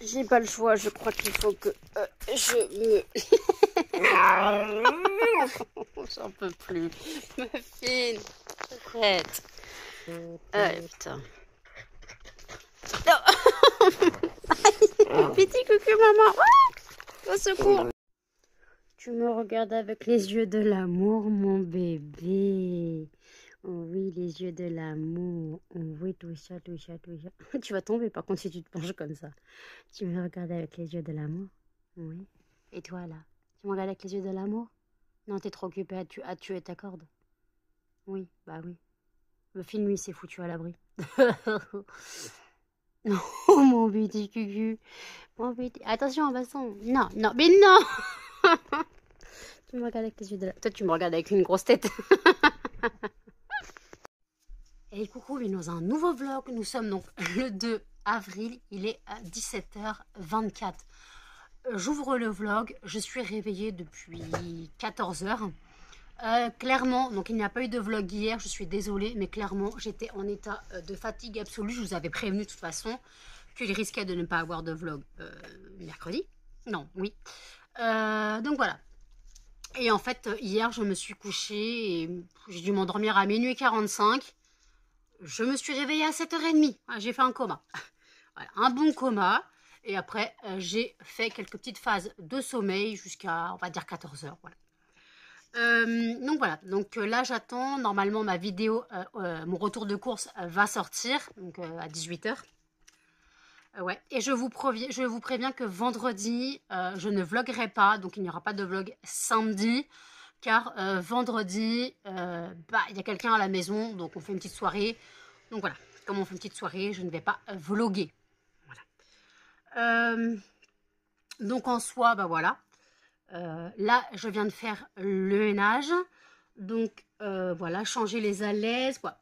J'ai pas le choix, je crois qu'il faut que je me... J'en peux plus. Muffin, arrête. Putain. Non. Petit coucou maman. Au secours. Tu me regardes avec les yeux de l'amour, mon bébé. Oh oui, les yeux de l'amour. Oh oui, tout ça, tout ça, tout ça. Tu vas tomber par contre si tu te penches comme ça. Tu me regardes avec les yeux de l'amour. Oui. Et toi là? Tu me regardes avec les yeux de l'amour? Non, t'es trop occupée à tuer ta corde. Oui, bah oui. Le film, lui, s'est foutu à l'abri. Oh, mon petit cucu. Mon petit... Attention, un baston. Non, non, mais non. Tu me regardes avec les yeux de l'amour. Toi, tu me regardes avec une grosse tête. Et coucou, bienvenue dans un nouveau vlog. Nous sommes donc le 2 avril. Il est à 17h24. J'ouvre le vlog. Je suis réveillée depuis 14h. Clairement, donc il n'y a pas eu de vlog hier, je suis désolée, mais clairement j'étais en état de fatigue absolue. Je vous avais prévenu de toute façon qu'il risquait de ne pas avoir de vlog mercredi. Non, oui. Donc voilà. Et en fait, hier je me suis couchée et j'ai dû m'endormir à minuit 45. Je me suis réveillée à 7h30. J'ai fait un coma. Voilà, un bon coma. Et après, j'ai fait quelques petites phases de sommeil jusqu'à, on va dire, 14h. Voilà. Donc voilà, donc là j'attends, normalement ma vidéo, mon retour de course va sortir, donc à 18h. Ouais, et je vous préviens que vendredi, je ne vloguerai pas, donc il n'y aura pas de vlog samedi, car vendredi, il y a quelqu'un à la maison, donc on fait une petite soirée. Donc voilà, comme on fait une petite soirée, je ne vais pas vloguer. Voilà. Donc en soi, voilà. Là, je viens de faire le ménage. Donc, voilà, changer les alaises, quoi.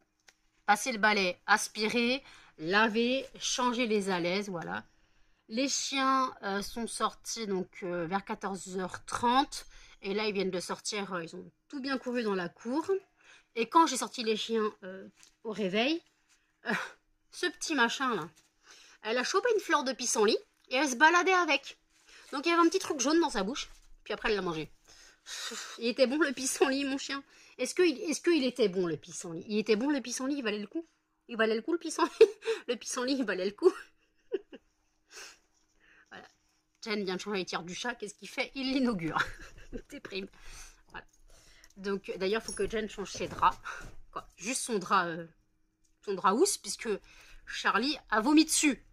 Passer le balai, aspirer, laver, changer les alaises, voilà. Les chiens sont sortis donc vers 14h30. Et là, ils viennent de sortir, ils ont tout bien couru dans la cour. Et quand j'ai sorti les chiens au réveil, ce petit machin-là, elle a chopé une fleur de pissenlit et elle se baladait avec. Donc, il y avait un petit truc jaune dans sa bouche. Puis après, elle l'a mangé. Il était bon le pissenlit, mon chien. Est-ce qu'il était bon le pissenlit? Il était bon le pissenlit, il valait le coup? Il valait le coup le pissenlit? Le pissenlit, il valait le coup. Voilà. Jen vient de changer les tirs du chat. Qu'est-ce qu'il fait? Il l'inaugure. Déprime. Voilà. Donc, d'ailleurs, il faut que Jen change ses draps. Quoi? Juste son drap housse, puisque Charlie a vomi dessus.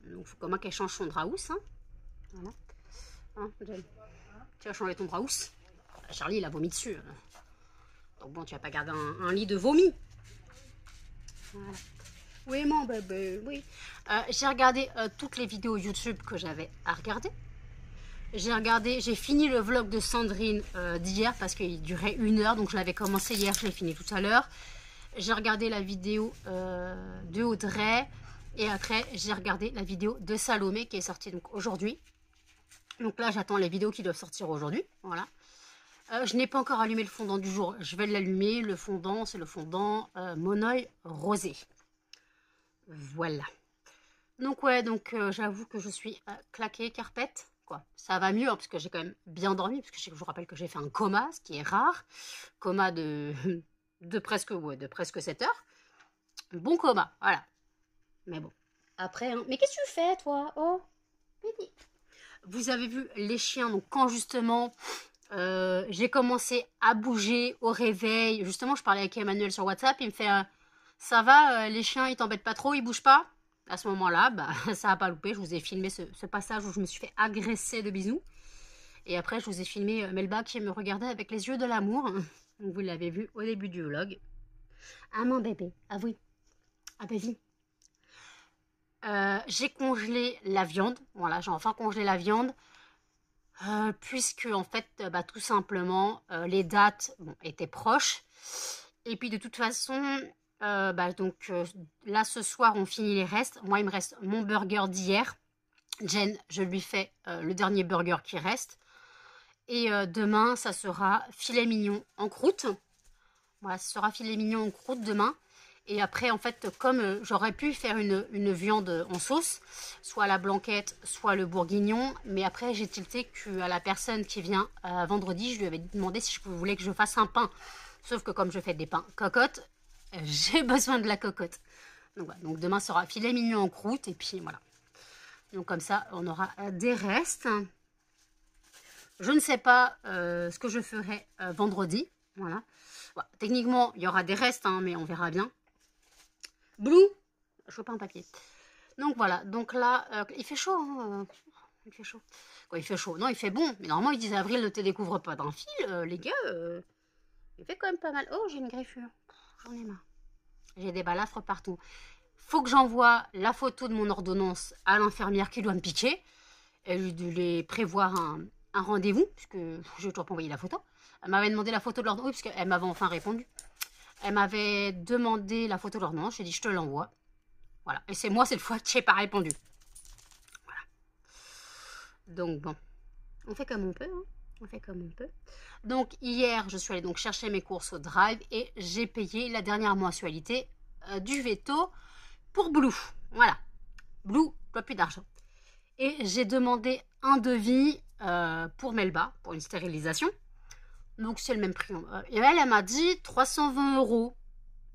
Donc, il faut comment qu'elle change son drap housse. Hein? Voilà. Hein, Jen? Tu vas changer ton drap housse? Charlie, il a vomi dessus. Donc bon, tu vas pas garder un lit de vomi. Voilà. Oui, mon bébé, oui. J'ai regardé toutes les vidéos YouTube que j'avais à regarder. J'ai fini le vlog de Sandrine d'hier parce qu'il durait 1 heure. Donc je l'avais commencé hier, je l'ai fini tout à l'heure. J'ai regardé la vidéo de Audrey. Et après, j'ai regardé la vidéo de Salomé qui est sortie donc aujourd'hui. Donc là, j'attends les vidéos qui doivent sortir aujourd'hui. Voilà. Je n'ai pas encore allumé le fondant du jour. Je vais l'allumer. Le fondant, c'est le fondant Monoï rosé. Voilà. Donc ouais, j'avoue que je suis claquée, carpette. Quoi. Ça va mieux, hein, parce que j'ai quand même bien dormi. Parce que je vous rappelle que j'ai fait un coma, ce qui est rare. Coma de presque 7 heures. Bon coma, voilà. Mais bon. Après, hein. Mais qu'est-ce que tu fais, toi? Oh, petit. Vous avez vu les chiens, donc quand justement... j'ai commencé à bouger au réveil. Justement, je parlais avec Emmanuel sur WhatsApp. Il me fait ça va, les chiens, ils t'embêtent pas trop, ils bougent pas? À ce moment-là, ça n'a pas loupé. Je vous ai filmé ce passage où je me suis fait agresser de bisous. Et après, je vous ai filmé Melba qui me regardait avec les yeux de l'amour. Donc, vous l'avez vu au début du vlog. Ah, mon bébé. Ah oui. Ah, bébé. J'ai congelé la viande. Voilà, j'ai enfin congelé la viande. Puisque en fait, tout simplement, les dates étaient proches. Et puis de toute façon, là ce soir, on finit les restes. Moi, il me reste mon burger d'hier. Jen, je lui fais le dernier burger qui reste. Et demain, ça sera filet mignon en croûte. Voilà, ce sera filet mignon en croûte demain. Et après, en fait, comme j'aurais pu faire une viande en sauce, soit la blanquette, soit le bourguignon, mais après, j'ai tilté qu'à la personne qui vient vendredi, je lui avais demandé si je voulais que je fasse un pain. Sauf que comme je fais des pains cocottes, j'ai besoin de la cocotte. Donc, voilà. Donc demain sera filet mignon en croûte, et puis voilà. Donc comme ça, on aura des restes. Je ne sais pas ce que je ferai vendredi. Voilà. Bon, techniquement, il y aura des restes, hein, mais on verra bien. Blue, je veux pas un papier. Donc voilà, donc là, il fait chaud. Hein, il fait chaud. Quoi, il fait chaud? Non, il fait bon. Mais normalement, ils disent avril ne te découvre pas d'un fil. Les gars, il fait quand même pas mal. Oh, j'ai une griffure. J'en ai marre. J'ai des balafres partout. Faut que j'envoie la photo de mon ordonnance à l'infirmière qui doit me piquer. Et lui prévoir un rendez-vous, puisque je n'ai toujours pas envoyé la photo. Elle m'avait demandé la photo de l'ordonnance, oui, puisqu'elle m'avait enfin répondu. Elle m'avait demandé la photo de l'ordonnance, j'ai dit je te l'envoie. Voilà, et c'est moi cette fois qui n'ai pas répondu. Voilà. Donc bon, on fait comme on peut, hein. On fait comme on peut. Donc hier, je suis allée donc chercher mes courses au Drive et j'ai payé la dernière mensualité du veto pour Blue. Voilà, Blue, pas plus d'argent. Et j'ai demandé un devis pour Melba, pour une stérilisation. Donc c'est le même prix. Et elle m'a dit 320 €.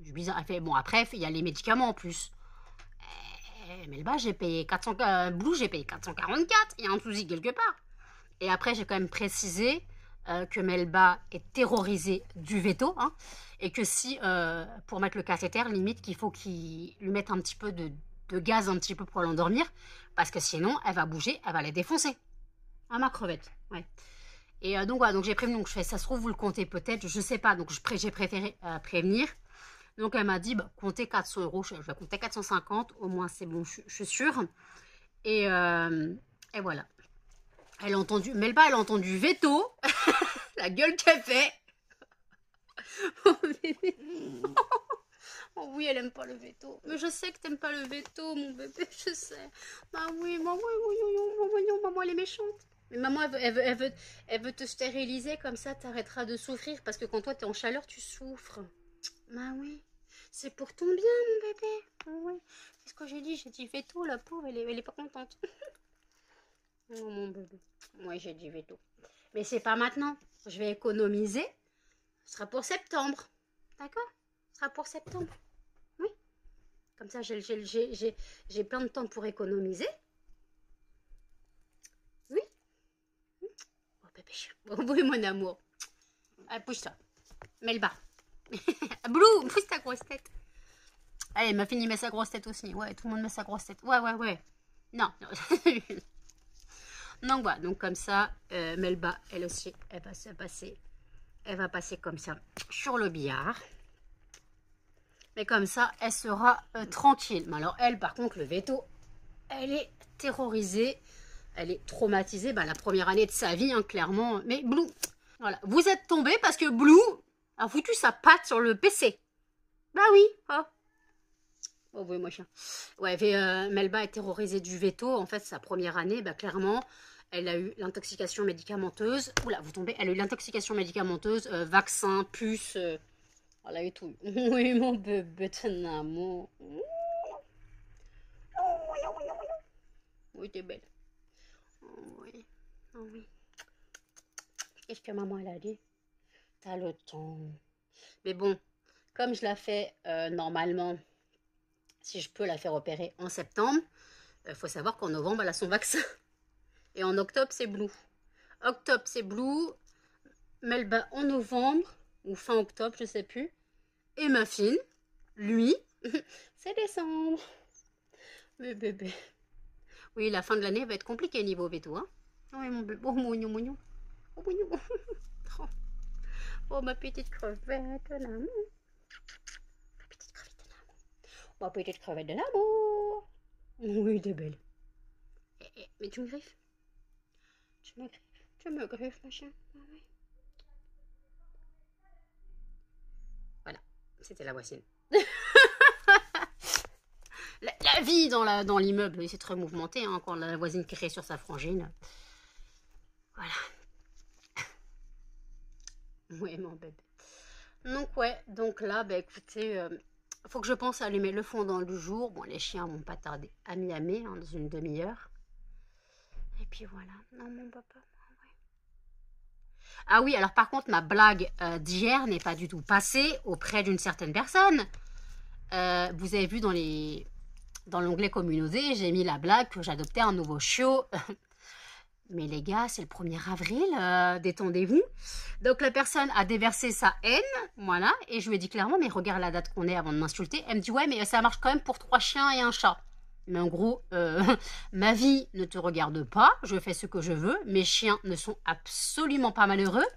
C'est bizarre. Elle fait, bon, après, il y a les médicaments en plus. Melba, j'ai payé 400. Blue, j'ai payé 444. Il y a un souci quelque part. Et après, j'ai quand même précisé que Melba est terrorisée du veto. Hein, et que si, pour mettre le cathéter, limite, qu'il faut qu'il lui mette un petit peu de gaz un petit peu pour l'endormir. Parce que sinon, elle va bouger, elle va les défoncer. Ah, ma crevette, ouais. Et donc voilà, donc j'ai prévenu, donc je fais, ça se trouve, vous le comptez peut-être, je sais pas, donc j'ai préféré prévenir. Donc elle m'a dit, bah, comptez 400 €, je vais compter 450, au moins c'est bon, je suis sûre. Et voilà. Elle a entendu, Melba, elle a entendu veto, la gueule qu'elle fait. Oh bébé. Oh oui, elle aime pas le veto. Mais je sais que t'aimes pas le veto, mon bébé, je sais. Bah oui, maman, maman, elle est méchante. Mais maman, elle veut te stériliser, comme ça, t'arrêteras de souffrir. Parce que quand toi, t'es en chaleur, tu souffres. Bah oui, c'est pour ton bien, mon bébé. Oui. C'est ce que j'ai dit. J'ai dit veto, la pauvre, elle est pas contente. Oh, mon bébé. Moi, j'ai dit veto. Mais c'est pas maintenant. Je vais économiser. Ce sera pour septembre. D'accord? Ce sera pour septembre. Oui. Comme ça, j'ai plein de temps pour économiser. Oui. Oh, bébé. Oh, oui, mon amour. Ah, pousse ça. Melba. Blue, pousse ta grosse tête. Allez, ma fille met sa grosse tête aussi. Ouais, tout le monde met sa grosse tête. Ouais. Non. Donc voilà, donc comme ça, Melba, elle aussi, elle va passer comme ça sur le billard. Mais comme ça, elle sera tranquille. Mais alors elle, par contre, le veto, elle est terrorisée. Elle est traumatisée. Bah, la première année de sa vie, hein, clairement. Mais Blue, voilà. Vous êtes tombé parce que Blue a foutu sa patte sur le PC. Bah oui. Oh oui, moi chien. Ouais, Melba est terrorisée du veto. En fait, sa première année, bah, clairement, elle a eu l'intoxication médicamenteuse. Oula, vous tombez. Elle a eu l'intoxication médicamenteuse, vaccin, puce. Elle a eu tout. Oui, mon bébé, ton amour. Oui, t'es belle. Oh, oui. Oh, oui. Qu'est-ce que maman, elle a dit? T'as le temps. Mais bon, comme je la fais normalement, si je peux la faire opérer en septembre, il faut savoir qu'en novembre, elle a son vaccin. Et en octobre, c'est Blue. Octobre, c'est Blue. Melba en novembre, ou fin octobre, je sais plus. Et ma fille, lui, c'est décembre. Mais bébé. Oui, la fin de l'année va être compliquée niveau veto, hein. Oui, mon bébé. Oh, mignon, mignon. Oh, mignon. Oh, ma petite crevette de l'amour. Ma petite crevette de l'amour. Ma petite crevette de l'amour. Oui, t'es belle. Mais tu me griffes. Tu me griffes, ma chien. Oui. Voilà, c'était la voisine. La vie dans l'immeuble, c'est très mouvementé, hein, quand la voisine crie sur sa frangine. Voilà. Oui, mon bébé. Donc ouais, donc là, bah écoutez, faut que je pense à allumer le fondant du jour. Bon, les chiens vont pas tarder à miamer hein, dans une demi-heure. Et puis voilà. Non, mon papa. Ah oui, alors par contre, ma blague d'hier n'est pas du tout passée auprès d'une certaine personne. Vous avez vu dans l'onglet communauté, j'ai mis la blague que j'adoptais un nouveau chiot. Mais les gars, c'est le 1er avril, détendez-vous. Donc la personne a déversé sa haine, voilà, et je lui ai dit clairement, mais regarde la date qu'on est avant de m'insulter. Elle me dit, ouais, mais ça marche quand même pour 3 chiens et un chat. Mais en gros, ma vie ne te regarde pas, je fais ce que je veux, mes chiens ne sont absolument pas malheureux.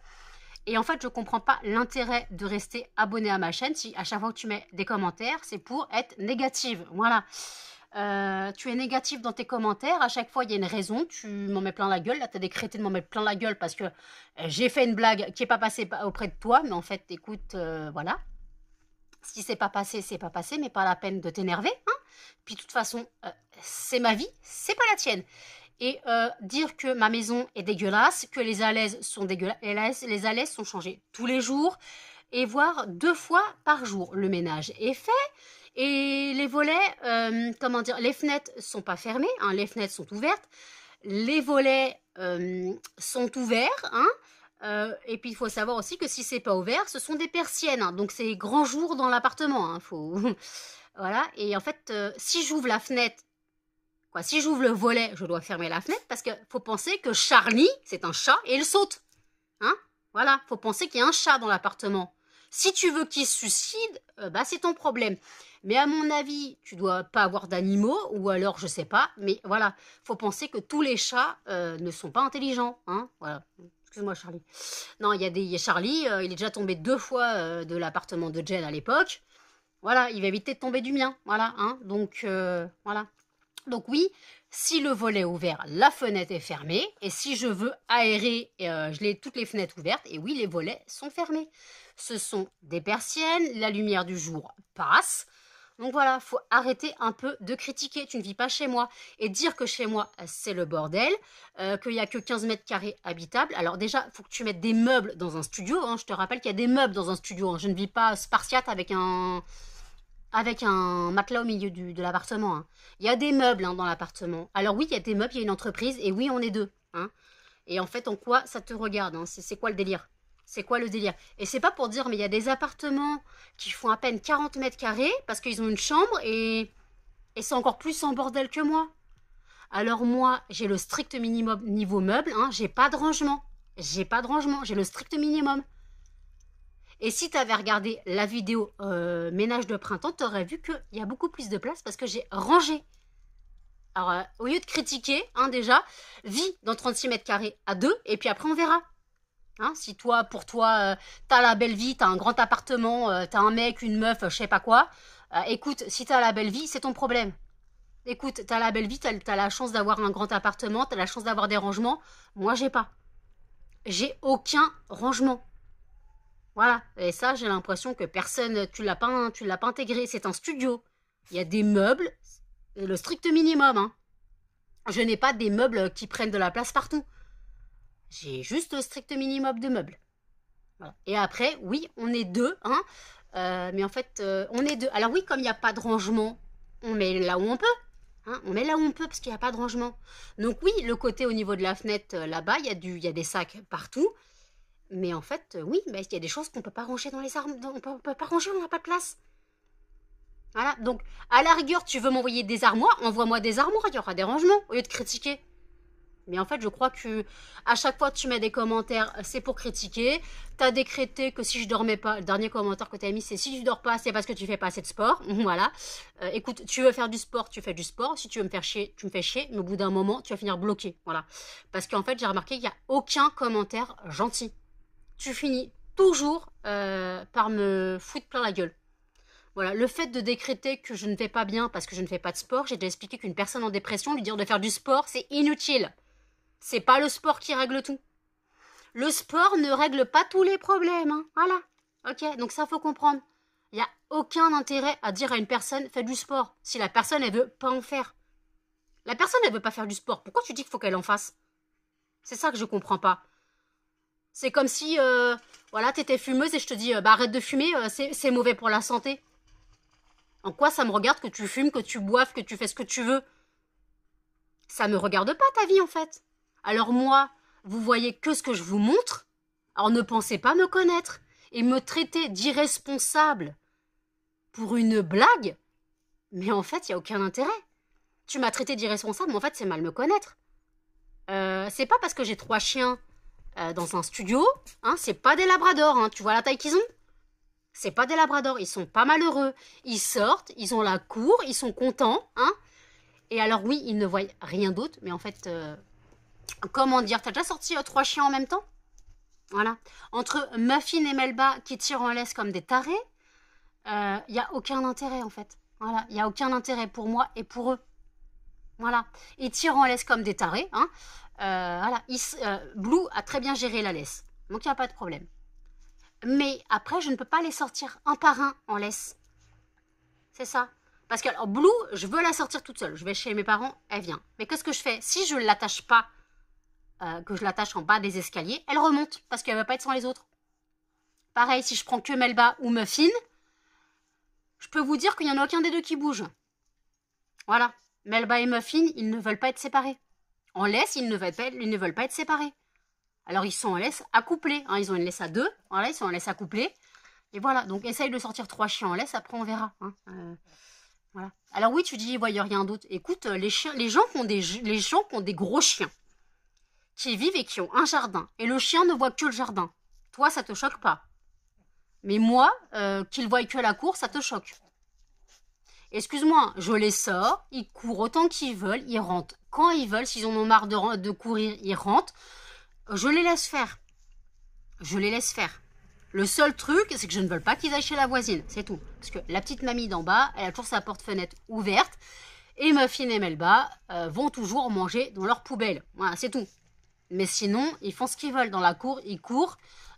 Et en fait, je ne comprends pas l'intérêt de rester abonné à ma chaîne si à chaque fois que tu mets des commentaires, c'est pour être négative. Voilà. Tu es négatif dans tes commentaires, à chaque fois il y a une raison, tu m'en mets plein la gueule, là tu as décrété de m'en mettre plein la gueule parce que j'ai fait une blague qui n'est pas passée auprès de toi, mais en fait écoute, voilà, si c'est pas passé, mais pas la peine de t'énerver, hein. Puis de toute façon, c'est ma vie, c'est pas la tienne. Et dire que ma maison est dégueulasse, que les alaises sont dégueulasses, les alaises sont changées tous les jours, et voire 2 fois par jour. Le ménage est fait. Et les volets, comment dire, les fenêtres sont pas fermées, hein, les fenêtres sont ouvertes. Les volets sont ouverts, hein. Et puis il faut savoir aussi que si c'est pas ouvert, ce sont des persiennes, hein, donc c'est grand jour dans l'appartement, hein, faut voilà. Et en fait, si j'ouvre la fenêtre, quoi, si j'ouvre le volet, je dois fermer la fenêtre parce que faut penser que Charlie, c'est un chat et il saute, hein. Voilà, faut penser qu'il y a un chat dans l'appartement. Si tu veux qu'il se suicide, bah c'est ton problème. Mais à mon avis, tu dois pas avoir d'animaux, ou alors je sais pas, mais voilà, faut penser que tous les chats ne sont pas intelligents, hein, voilà. Excuse-moi Charlie. Non, il y a Charlie, il est déjà tombé 2 fois de l'appartement de Jen à l'époque. Voilà, il va éviter de tomber du mien, voilà, hein, donc voilà. Donc oui, si le volet est ouvert, la fenêtre est fermée. Et si je veux aérer, je l'ai toutes les fenêtres ouvertes. Et oui, les volets sont fermés. Ce sont des persiennes, la lumière du jour passe. Donc voilà, faut arrêter un peu de critiquer. Tu ne vis pas chez moi. Et dire que chez moi, c'est le bordel, qu'il n'y a que 15 mètres carrés habitables. Alors déjà, il faut que tu mettes des meubles dans un studio, hein. Je te rappelle qu'il y a des meubles dans un studio, hein. Je ne vis pas spartiate avec un matelas au milieu de l'appartement, hein. Il y a des meubles hein, dans l'appartement. Alors oui, il y a des meubles, il y a une entreprise, et oui, on est 2. Hein. Et en fait, en quoi ça te regarde hein. C'est quoi le délire? C'est quoi le délire? Et c'est pas pour dire, mais il y a des appartements qui font à peine 40 mètres carrés, parce qu'ils ont une chambre, et c'est encore plus en bordel que moi. Alors moi, j'ai le strict minimum niveau meuble, hein, j'ai pas de rangement. J'ai pas de rangement, j'ai le strict minimum. Et si tu avais regardé la vidéo ménage de printemps, tu aurais vu qu'il y a beaucoup plus de place parce que j'ai rangé. Alors, au lieu de critiquer, hein, déjà, vis dans 36 mètres carrés à 2, et puis après, on verra. Hein, si toi, pour toi, t'as la belle vie, t'as un grand appartement, t'as un mec, une meuf, je sais pas quoi, écoute, si t'as la belle vie, c'est ton problème. Écoute, t'as la belle vie, t'as la chance d'avoir un grand appartement, t'as la chance d'avoir des rangements. Moi, j'ai pas. J'ai aucun rangement. Voilà, et ça, j'ai l'impression que personne, tu l'as pas intégré. C'est un studio. Il y a des meubles, le strict minimum. Hein. Je n'ai pas des meubles qui prennent de la place partout. J'ai juste le strict minimum de meubles. Voilà. Et après, oui, on est 2. Hein, mais en fait, on est 2. Alors oui, comme il n'y a pas de rangement, on met là où on peut. Hein, on met là où on peut parce qu'il n'y a pas de rangement. Donc oui, le côté au niveau de la fenêtre, là-bas, il y a des sacs partout. Mais en fait, oui, il y a des choses qu'on ne peut pas ranger dans les armoires. On peut pas ranger, on n'a pas de place. Voilà, donc à la rigueur, tu veux m'envoyer des armoires, envoie-moi des armoires, il y aura des rangements, au lieu de critiquer. Mais en fait, je crois que à chaque fois que tu mets des commentaires, c'est pour critiquer. Tu as décrété que si je dormais pas, le dernier commentaire que tu as mis, c'est si tu dors pas, c'est parce que tu fais pas assez de sport. Voilà. Écoute, tu veux faire du sport, tu fais du sport. Si tu veux me faire chier, tu me fais chier. Mais au bout d'un moment, tu vas finir bloqué. Voilà. Parce qu'en fait, j'ai remarqué qu'il n'y a aucun commentaire gentil. Tu finis toujours par me foutre plein la gueule. Voilà, le fait de décréter que je ne vais pas bien parce que je ne fais pas de sport, j'ai déjà expliqué qu'une personne en dépression, lui dire de faire du sport, c'est inutile. C'est pas le sport qui règle tout. Le sport ne règle pas tous les problèmes, hein. Voilà. Ok, donc ça, faut comprendre. Il n'y a aucun intérêt à dire à une personne, fais du sport, si la personne, elle veut pas en faire. La personne, elle veut pas faire du sport. Pourquoi tu dis qu'il faut qu'elle en fasse? C'est ça que je comprends pas. C'est comme si, voilà, t'étais fumeuse et je te dis, bah arrête de fumer, c'est mauvais pour la santé. En quoi ça me regarde que tu fumes, que tu boives, que tu fais ce que tu veux? Ça me regarde pas ta vie en fait. Alors moi, vous voyez que ce que je vous montre, alors ne pensez pas me connaître et me traiter d'irresponsable pour une blague, mais en fait, il n'y a aucun intérêt. Tu m'as traité d'irresponsable, mais en fait, c'est mal me connaître. C'est pas parce que j'ai 3 chiens dans un studio, hein, c'est pas des labradors, hein, tu vois la taille qu'ils ont? C'est pas des labradors, ils sont pas malheureux. Ils sortent, ils ont la cour, ils sont contents, hein. Et alors oui, ils ne voient rien d'autre, mais en fait, comment dire, t'as déjà sorti 3 chiens en même temps? Voilà. Entre Muffin et Melba qui tirent en laisse comme des tarés, il n'y a aucun intérêt en fait. Voilà, il n'y a aucun intérêt pour moi et pour eux. Voilà. Ils tirent en laisse comme des tarés, hein. Voilà. Blue a très bien géré la laisse, donc il n'y a pas de problème. Mais après, je ne peux pas les sortir un par un en laisse. C'est ça. Parce que alors, Blue, je veux la sortir toute seule. Je vais chez mes parents, elle vient. Mais qu'est-ce que je fais? Si je ne l'attache pas, que je l'attache en bas des escaliers, elle remonte parce qu'elle ne va pas être sans les autres. Pareil, si je prends que Melba ou Muffin, je peux vous dire qu'il n'y en a aucun des deux qui bouge. Voilà. Melba et Muffin, ils ne veulent pas être séparés. En laisse, ils ne veulent pas être séparés. Alors, ils sont en laisse accouplés. Hein. Ils ont une laisse à 2. Voilà, ils sont en laisse accouplés. Et voilà. Donc, essaye de sortir 3 chiens en laisse. Après, on verra. Hein. Voilà. Alors, oui, tu dis, il n'y a rien d'autre. Écoute, les gens qui ont des gros chiens, qui vivent et qui ont un jardin, et le chien ne voit que le jardin, toi, ça te choque pas. Mais moi, qu'ils voient que la cour, ça te choque. Excuse-moi, je les sors, ils courent autant qu'ils veulent, ils rentrent quand ils veulent, s'ils en ont marre de courir, ils rentrent. Je les laisse faire. Je les laisse faire. Le seul truc, c'est que je ne veux pas qu'ils aillent chez la voisine, c'est tout. Parce que la petite mamie d'en bas, elle a toujours sa porte-fenêtre ouverte, et Muffin et Melba vont toujours manger dans leur poubelle. Voilà, c'est tout. Mais sinon, ils font ce qu'ils veulent dans la cour, ils courent,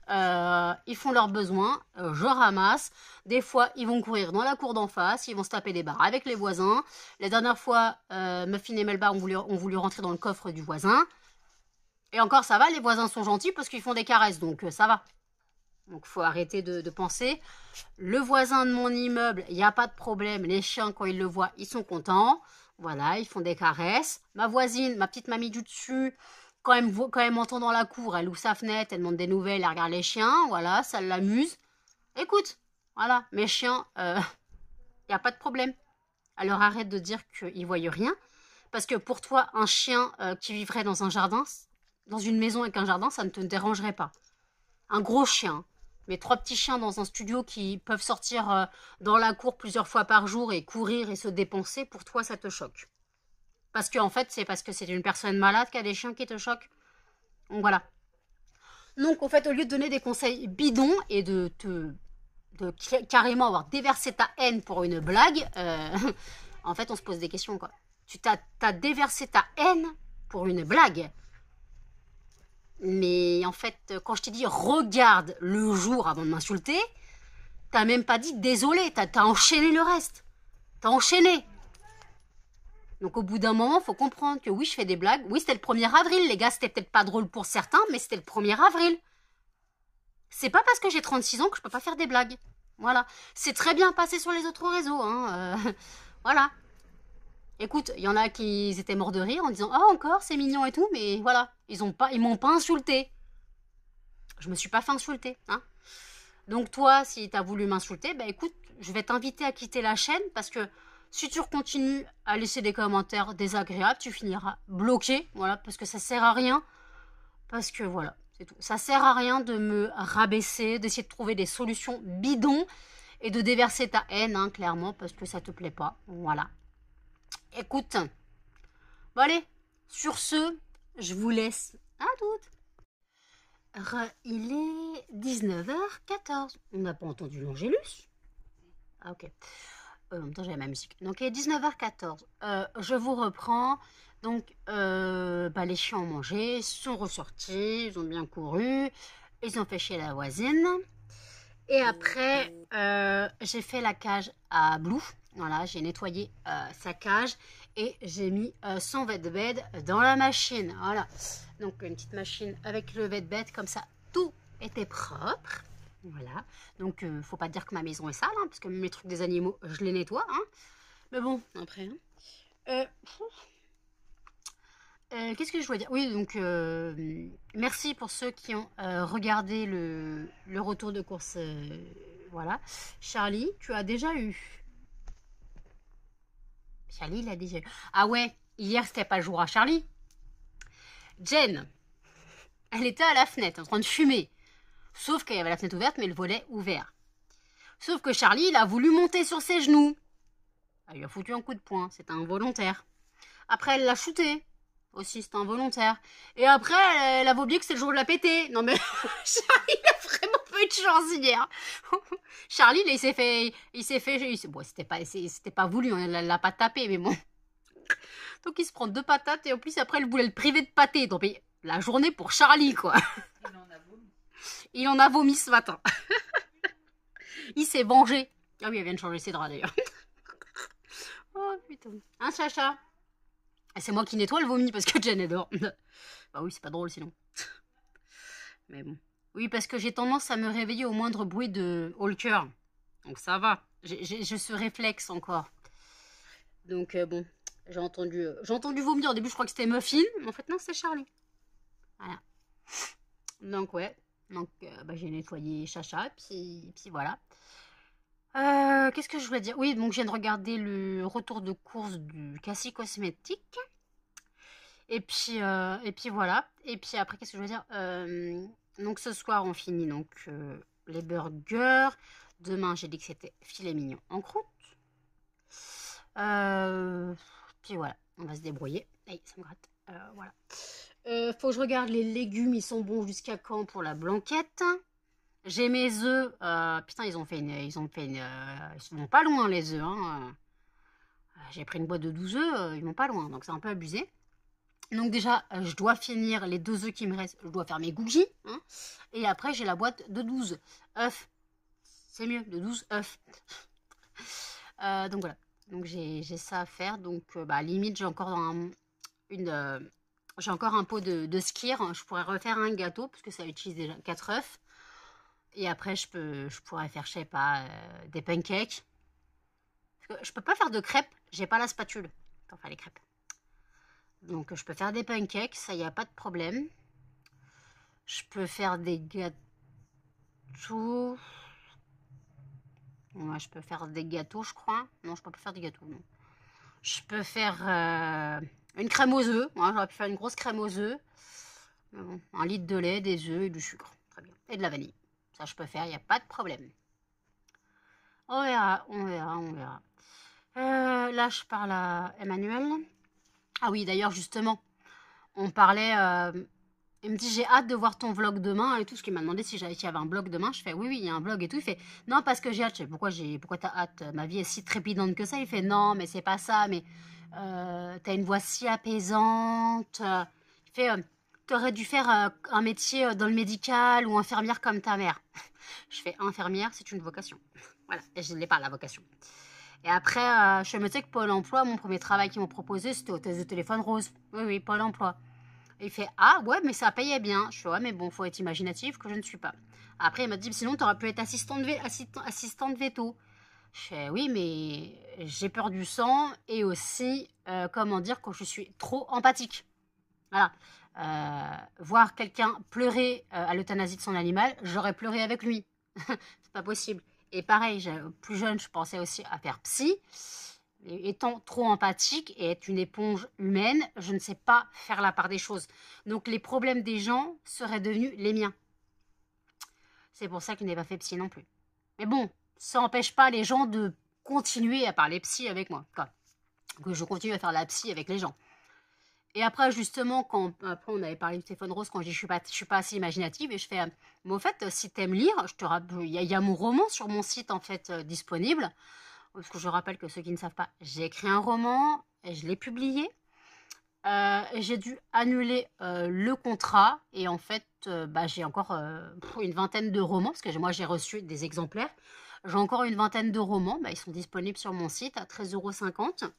ils font leurs besoins, je ramasse. Des fois, ils vont courir dans la cour d'en face, ils vont se taper des barres avec les voisins. La dernière fois, Muffin et Melba ont voulu rentrer dans le coffre du voisin. Et encore, ça va, les voisins sont gentils parce qu'ils font des caresses, donc ça va. Donc, il faut arrêter de penser. Le voisin de mon immeuble, il n'y a pas de problème. Les chiens, quand ils le voient, ils sont contents. Voilà, ils font des caresses. Ma voisine, ma petite mamie du dessus, quand elle m'entend dans la cour, elle ouvre sa fenêtre, elle demande des nouvelles, elle regarde les chiens. Voilà, ça l'amuse. Écoute, voilà, mes chiens, il n'y a pas de problème. Alors, arrête de dire qu'ils ne voient rien. Parce que pour toi, un chien qui vivrait dans un jardin, dans une maison avec un jardin, ça ne te dérangerait pas. Un gros chien. Mais 3 petits chiens dans un studio qui peuvent sortir dans la cour plusieurs fois par jour et courir et se dépenser, pour toi, ça te choque. Parce que, en fait, c'est parce que c'est une personne malade qui a des chiens qui te choquent. Donc, voilà. Donc, en fait, au lieu de donner des conseils bidons et de carrément avoir déversé ta haine pour une blague, en fait, on se pose des questions, quoi. Tu t'as déversé ta haine pour une blague. Mais en fait, quand je t'ai dit regarde le jour avant de m'insulter, t'as même pas dit désolé, t'as enchaîné le reste. T'as enchaîné. Donc au bout d'un moment, faut comprendre que oui, je fais des blagues. Oui, c'était le 1er avril, les gars, c'était peut-être pas drôle pour certains, mais c'était le 1er avril. C'est pas parce que j'ai 36 ans que je peux pas faire des blagues. Voilà. C'est très bien passé sur les autres réseaux, hein. Voilà. Écoute, il y en a qui étaient morts de rire en disant « Ah, encore, c'est mignon et tout », mais voilà, ils m'ont pas insulté. Je me suis pas fait insulter, hein. Donc toi, si tu as voulu m'insulter, bah écoute, je vais t'inviter à quitter la chaîne parce que si tu continues à laisser des commentaires désagréables, tu finiras bloqué, voilà, parce que ça sert à rien. Parce que voilà, c'est tout. Ça sert à rien de me rabaisser, d'essayer de trouver des solutions bidons et de déverser ta haine, hein, clairement, parce que ça te plaît pas, voilà. Écoute, bon allez, sur ce, je vous laisse. À toutes. Il est 19h14. On n'a pas entendu l'Angélus. Ah ok. En même temps, j'avais ma musique. Donc il est 19h14. Je vous reprends. Donc les chiens ont mangé, sont ressortis, ils ont bien couru, ils ont fait chier la voisine. Et après, j'ai fait la cage à Blue. Voilà, j'ai nettoyé sa cage et j'ai mis son vet-bed dans la machine. Voilà, donc une petite machine avec le vet-bed, comme ça, tout était propre. Voilà. Donc, faut pas dire que ma maison est sale, hein, parce que mes trucs des animaux, je les nettoie. Hein. Mais bon, après. Hein. Qu'est-ce que je dois dire? Oui, donc, merci pour ceux qui ont regardé le retour de course. Voilà. Charlie, tu as déjà eu. Charlie, il a déjà eu. Ah ouais, hier, c'était pas le jour à Charlie. Jen, elle était à la fenêtre en train de fumer. Sauf qu'il y avait la fenêtre ouverte, mais le volet ouvert. Sauf que Charlie, il a voulu monter sur ses genoux. Elle lui a foutu un coup de poing, c'était involontaire. Après, elle l'a shooté. Aussi, c'était involontaire. Et après, elle avait oublié que c'était le jour de la péter. Non mais, Charlie, il a vraiment pas eu de chance hier. Charlie, il s'est fait... Bon, c'était pas voulu, hein, elle l'a pas tapé, mais bon. Donc, il se prend 2 patates et en plus, après, elle voulait le priver de pâté. Donc, la journée pour Charlie, quoi. Il en a vomi. Il en a vomi ce matin. Il s'est vengé. Ah oui, elle vient de changer ses draps, d'ailleurs. Oh, putain. Hein, Chacha? C'est moi qui nettoie le vomi parce que Jen est dehors. Bah oui, c'est pas drôle sinon. Mais bon. Oui, parce que j'ai tendance à me réveiller au moindre bruit de haut-le-cœur. Donc ça va. J'ai ce réflexe encore. Donc bon, j'ai entendu vomir. Au début, je crois que c'était Muffin. Mais en fait, non, c'est Charlie. Voilà. Donc ouais. Donc bah, j'ai nettoyé Chacha. Puis voilà. Qu'est-ce que je voulais dire? Oui, donc je viens de regarder le retour de course du Cassis Cosmétique. Et puis voilà. Et puis après, qu'est-ce que je veux dire? Donc ce soir, on finit donc les burgers. Demain, j'ai dit que c'était filet mignon en croûte. Puis voilà, on va se débrouiller. Aïe, ça me gratte. Voilà. Faut que je regarde les légumes. Ils sont bons jusqu'à quand pour la blanquette? J'ai mes œufs. Putain, ils vont pas loin les œufs. Hein. J'ai pris une boîte de 12 œufs. Ils vont pas loin, donc c'est un peu abusé. Donc déjà, je dois finir les 2 œufs qui me restent. Je dois faire mes cookies. Hein, et après, j'ai la boîte de 12 œufs. C'est mieux, de 12 œufs. Donc voilà. Donc j'ai ça à faire. Donc bah, limite, j'ai encore j'ai encore un pot de skyr. Je pourrais refaire un gâteau parce que ça utilise déjà 4 œufs. Et après, je pourrais faire, je sais pas, des pancakes. Parce que je peux pas faire de crêpes. J'ai pas la spatule pour faire les crêpes. Donc, je peux faire des pancakes, ça, y a pas de problème. Je peux faire des gâteaux. Ouais, je peux faire des gâteaux, je crois. Non, je peux pas faire des gâteaux, non. Je peux faire une crème aux œufs. Ouais, j'aurais pu faire une grosse crème aux œufs. Bon, 1 litre de lait, des œufs et du sucre. Très bien. Et de la vanille. Ça, je peux faire, il n'y a pas de problème. On verra, on verra, on verra. Là, je parle à Emmanuel. Ah oui, d'ailleurs, justement, on parlait... il me dit, j'ai hâte de voir ton vlog demain et tout. Ce qu'il m'a demandé s'il y avait un vlog demain. Je fais, oui, il y a un vlog et tout. Il fait, non, parce que j'ai hâte. Je sais, pourquoi t'as hâte? Ma vie est si trépidante que ça. Il fait, non, mais c'est pas ça. Mais t'as une voix si apaisante. Il fait, t'aurais dû faire un métier dans le médical ou infirmière comme ta mère. Je fais, infirmière, c'est une vocation. Voilà, et je ne l'ai pas, la vocation. Et après, je me sais que Pôle emploi, mon premier travail qu'ils m'ont proposé, c'était hôtesse de téléphone rose. Oui, Pôle emploi. Et il fait, ah ouais, mais ça payait bien. Je fais, ouais, mais bon, faut être imaginatif, que je ne suis pas. Après, il m'a dit, sinon, tu aurais pu être assistante veto. Je fais, oui, mais j'ai peur du sang et aussi, comment dire, quand je suis trop empathique. Voilà. Voir quelqu'un pleurer à l'euthanasie de son animal, j'aurais pleuré avec lui. C'est pas possible. Et pareil, plus jeune, je pensais aussi à faire psy. Étant trop empathique et être une éponge humaine, je ne sais pas faire la part des choses. Donc les problèmes des gens seraient devenus les miens. C'est pour ça que je n'ai pas fait psy non plus. Mais bon, ça n'empêche pas les gens de continuer à parler psy avec moi. Quoi. Que je continue à faire la psy avec les gens. Et après, justement, après on avait parlé du téléphone rose, quand je dis je suis pas assez imaginative, et je fais, mais au fait, si t'aimes lire, il y a mon roman sur mon site, en fait, disponible. Parce que je rappelle que ceux qui ne savent pas, j'ai écrit un roman, et je l'ai publié. J'ai dû annuler le contrat, et en fait, j'ai encore une vingtaine de romans, parce que moi, j'ai reçu des exemplaires. J'ai encore une vingtaine de romans, ils sont disponibles sur mon site à 13,50 €.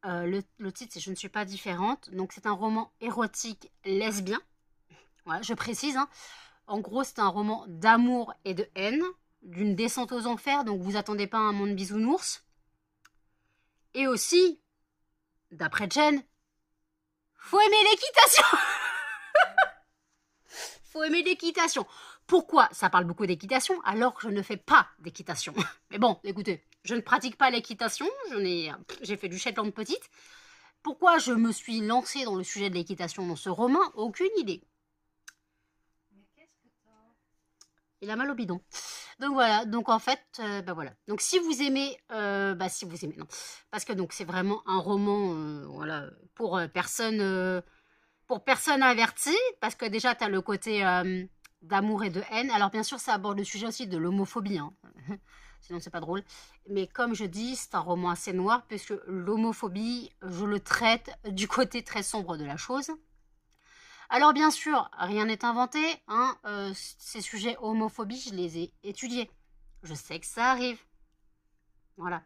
Le titre, c'est Je ne suis pas différente. Donc, c'est un roman érotique lesbien. Voilà, je précise. Hein. En gros, c'est un roman d'amour et de haine, d'une descente aux enfers, donc vous attendez pas un monde bisounours. Et aussi, d'après Jen, faut aimer l'équitation. Faut aimer l'équitation. Pourquoi ça parle beaucoup d'équitation alors que je ne fais pas d'équitation? Mais bon, écoutez, je ne pratique pas l'équitation, j'ai fait du Shetland petite. Pourquoi je me suis lancée dans le sujet de l'équitation dans ce roman? Aucune idée. Il a mal au bidon. Donc voilà, donc en fait, bah voilà. Donc si vous aimez, si vous aimez, non. Parce que donc c'est vraiment un roman, voilà, pour personnes averties. Parce que déjà, tu as le côté d'amour et de haine. Alors bien sûr, ça aborde le sujet aussi de l'homophobie. Hein. Sinon, c'est pas drôle. Mais comme je dis, c'est un roman assez noir. Puisque l'homophobie, je le traite du côté très sombre de la chose. Alors bien sûr, rien n'est inventé, hein, ces sujets homophobie, je les ai étudiés. Je sais que ça arrive. Voilà.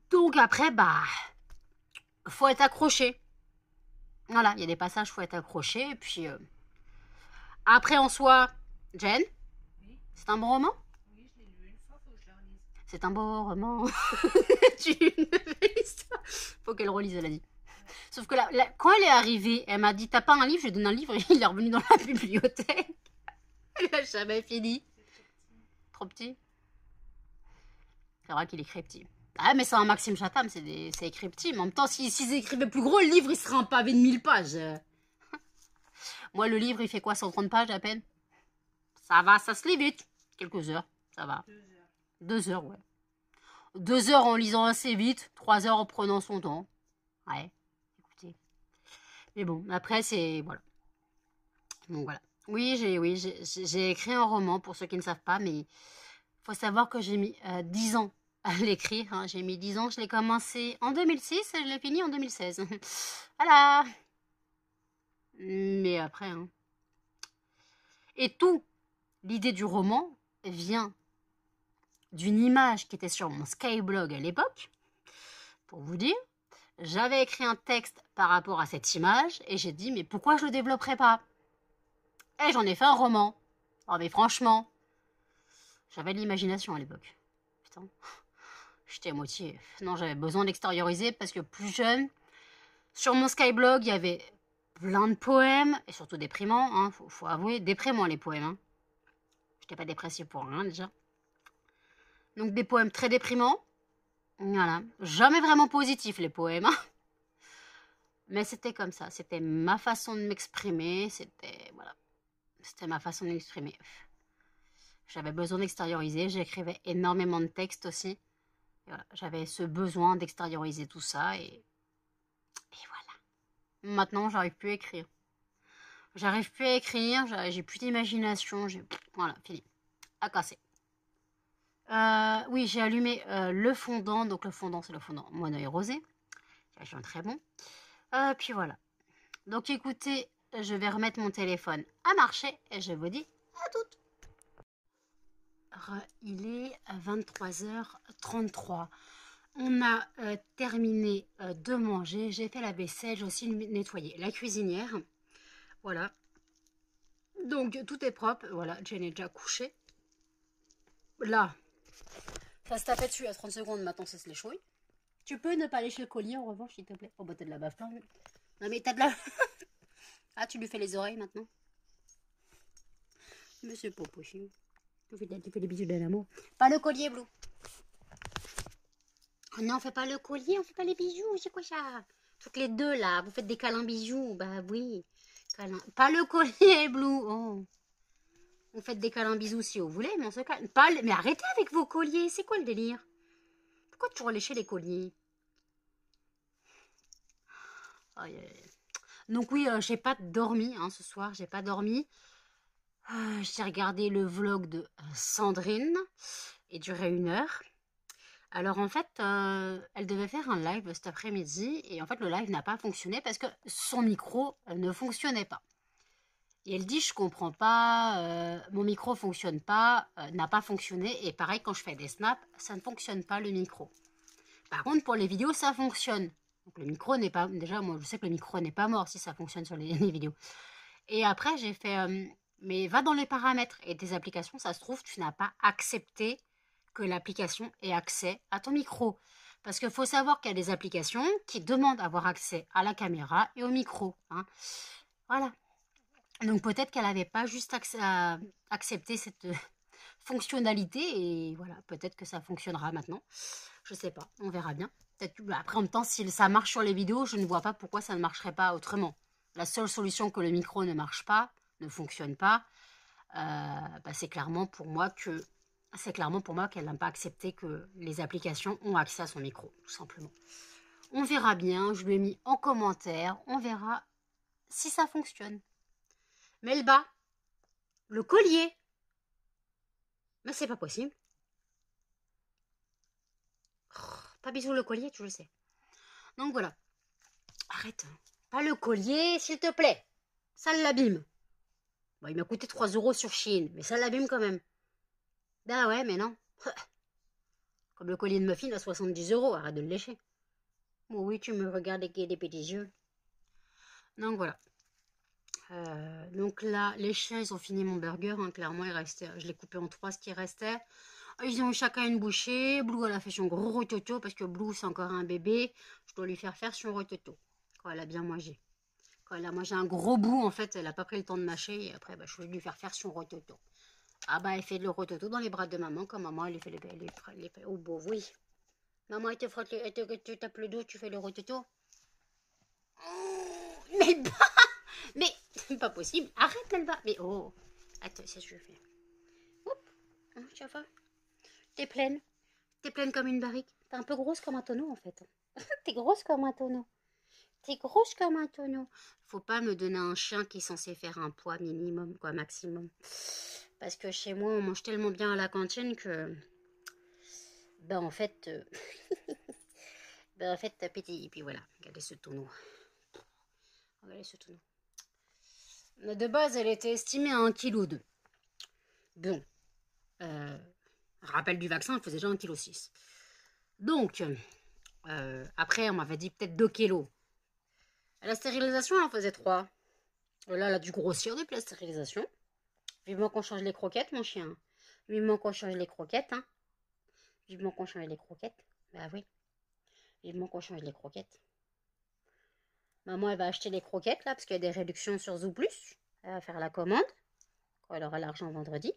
Donc après, faut être accroché. Voilà, il y a des passages, faut être accroché. Et puis, après en soi, Jen, oui. C'est un bon roman? Oui, je l'ai lu une fois, faut que je la relise. C'est un beau roman. Faut qu'elle relise, elle a dit. Sauf que quand elle est arrivée, elle m'a dit, t'as pas un livre? Je lui ai donné un livre et il est revenu dans la bibliothèque. Elle a jamais fini. Trop petit. C'est vrai qu'il écrit petit. Ah, mais c'est un Maxime Chatham, c'est écrit petit. Mais en même temps, s'ils écrivaient plus gros, le livre, il serait un pavé de 1000 pages. Moi, le livre, il fait quoi, 130 pages à peine? Ça va, ça se lit vite. Quelques heures, ça va. 2 heures, ouais. 2 heures en lisant assez vite, 3 heures en prenant son temps. Ouais. Mais bon, après, c'est... Voilà. Donc voilà. Oui, j'ai écrit un roman, pour ceux qui ne savent pas, mais il faut savoir que j'ai mis 10 ans à l'écrire. Hein. J'ai mis 10 ans, je l'ai commencé en 2006 et je l'ai fini en 2016. Voilà. Mais après... Hein. Et tout, l'idée du roman vient d'une image qui était sur mon Skyblog à l'époque, pour vous dire. J'avais écrit un texte par rapport à cette image et j'ai dit, mais pourquoi je le développerais pas? Et j'en ai fait un roman. Oh, mais franchement, j'avais de l'imagination à l'époque. Putain, j'étais à moitié. Non, j'avais besoin d'extérioriser parce que plus jeune, sur mon Skyblog, il y avait plein de poèmes et surtout déprimants. Hein, faut avouer, déprimants les poèmes. Hein. J'étais pas dépressive pour rien déjà. Donc des poèmes très déprimants. Voilà. Jamais vraiment positifs les poèmes. Hein. Mais c'était comme ça. C'était ma façon de m'exprimer. C'était ma façon de m'exprimer. J'avais besoin d'extérioriser. J'écrivais énormément de textes aussi. Voilà. J'avais ce besoin d'extérioriser tout ça. Et voilà. Maintenant, j'arrive plus à écrire. J'arrive plus à écrire. J'ai plus d'imagination. Voilà, fini. À casser. Oui, j'ai allumé le fondant. Donc le fondant, c'est le fondant Mono et Rosé. C'est un très bon. Puis voilà. Donc écoutez, je vais remettre mon téléphone à marcher et je vous dis à toutes. Alors, il est 23h33. On a terminé de manger. J'ai fait la vaisselle. J'ai aussi nettoyé la cuisinière. Voilà. Donc tout est propre. Voilà, Jen est déjà couchée. Là, ça se tapait dessus à 30 secondes. Maintenant, ça se l'échouille. Tu peux ne pas lécher le collier en revanche, s'il te plaît. Oh, bah, t'as de la baffe plein. Non, mais t'as de la... Ah, tu lui fais les oreilles maintenant? Monsieur Popochi. Tu fais des bisous de l'amour. Pas le collier, Blue. Oh non, on fait pas le collier, on fait pas les bijoux. C'est quoi ça? Toutes les deux, là. Vous faites des câlins bijoux. Bah oui. Câlin. Pas le collier, Blue. Oh. Vous faites des câlins bisous si vous voulez, mais on se calme. Mais arrêtez avec vos colliers. C'est quoi le délire? Pourquoi toujours lécher les colliers? Oh, yeah. Donc oui, j'ai pas dormi hein, ce soir. J'ai pas dormi. J'ai regardé le vlog de Sandrine. Il durait 1 heure. Alors en fait, elle devait faire un live cet après-midi. Et en fait, le live n'a pas fonctionné parce que son micro ne fonctionnait pas. Et elle dit, je comprends pas, mon micro fonctionne pas, n'a pas fonctionné. Et pareil, quand je fais des snaps, ça ne fonctionne pas le micro. Par contre, pour les vidéos, ça fonctionne. Donc le micro n'est pas... Déjà, moi, je sais que le micro n'est pas mort si ça fonctionne sur les vidéos. Et après, j'ai fait Mais va dans les paramètres et tes applications, ça se trouve, tu n'as pas accepté que l'application ait accès à ton micro. Parce qu'il faut savoir qu'il y a des applications qui demandent d'avoir accès à la caméra et au micro. Hein. Voilà. Donc peut-être qu'elle n'avait pas juste accepté cette fonctionnalité et voilà, peut-être que ça fonctionnera maintenant. Je sais pas, on verra bien. Après, en même temps, si ça marche sur les vidéos, je ne vois pas pourquoi ça ne marcherait pas autrement. La seule solution que le micro ne marche pas, ne fonctionne pas, c'est clairement pour moi qu'elle n'a pas accepté que les applications ont accès à son micro, tout simplement. On verra bien, je lui ai mis en commentaire, on verra si ça fonctionne. Melba, le collier. Mais c'est pas possible. Pas bisous le collier, tu le sais. Donc voilà. Arrête. Pas le collier, s'il te plaît. Ça l'abîme. Bon, il m'a coûté 3 € sur Shein, mais ça l'abîme quand même. Ben ouais, mais non. Comme le collier de muffin à 70 €, arrête de le lécher. Bon, oui, tu me regardes avec des petits yeux. Donc voilà. Donc là, les chiens, ils ont fini mon burger. Hein, clairement, il restait, je l'ai coupé en 3, ce qui restait. Ils ont eu chacun une bouchée. Blue, elle a fait son gros rototo parce que Blue, c'est encore un bébé. Je dois lui faire son rototo quand elle a bien mangé. Quand elle a mangé un gros bout, en fait, elle n'a pas pris le temps de mâcher. Et après, je vais lui faire son rototo. Ah bah, elle fait le rototo dans les bras de maman. Quand maman, elle fait les oh, beau, oui. Maman, elle te frotte, tu tapes le dos, tu fais le rototo. Oh, mais pas possible. Arrête, Melba. Mais oh, attends, c'est ce que je fais. Hop, tu vois. T'es pleine. T'es pleine comme une barrique. T'es un peu grosse comme un tonneau, en fait. T'es grosse comme un tonneau. T'es grosse comme un tonneau. Faut pas me donner un chien qui est censé faire un poids minimum, quoi, maximum. Parce que chez moi, on mange tellement bien à la cantine que... Ben, en fait... t'as pété. Et puis voilà, regardez ce tonneau. Regardez ce tonneau. De base, elle était estimée à 1,2 kg. Bon. Rappel du vaccin, elle faisait déjà 1,6 kg. Donc, après, on m'avait dit peut-être 2 kg. À la stérilisation, elle en faisait 3. Là, elle a dû grossir depuis la stérilisation. Vivement qu'on change les croquettes, mon chien. Vivement qu'on change les croquettes, hein. Vivement qu'on change les croquettes. Bah oui. Vivement qu'on change les croquettes. Maman, elle va acheter les croquettes, là, parce qu'il y a des réductions sur Zoo+. Elle va faire la commande. Quand elle aura l'argent vendredi.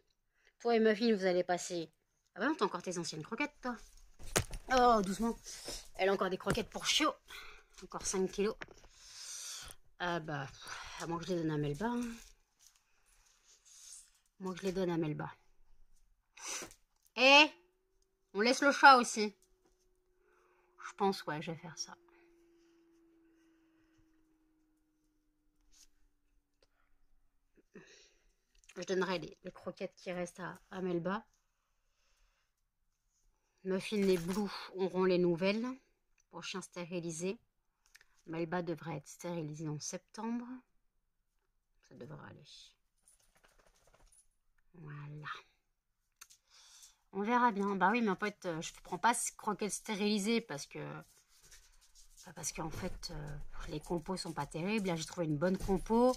Toi et Muffin, vous allez passer... Ah bah non, t'as encore tes anciennes croquettes, toi. Oh, doucement. Elle a encore des croquettes pour chiot. Encore 5 kilos. Ah bah, à moins que je les donne à Melba. Hein. Moi, je les donne à Melba. Et on laisse le chat aussi. Je pense, ouais, je vais faire ça. Je donnerai les croquettes qui restent à Melba. Muffin et Blue auront les nouvelles. Pour chien stérilisé. Melba devrait être stérilisée en septembre. Ça devrait aller. Voilà. On verra bien. Bah oui, mais en fait, je ne prends pas ces croquettes stérilisées parce que... Parce qu'en fait, les compos sont pas terribles. Là, j'ai trouvé une bonne compo.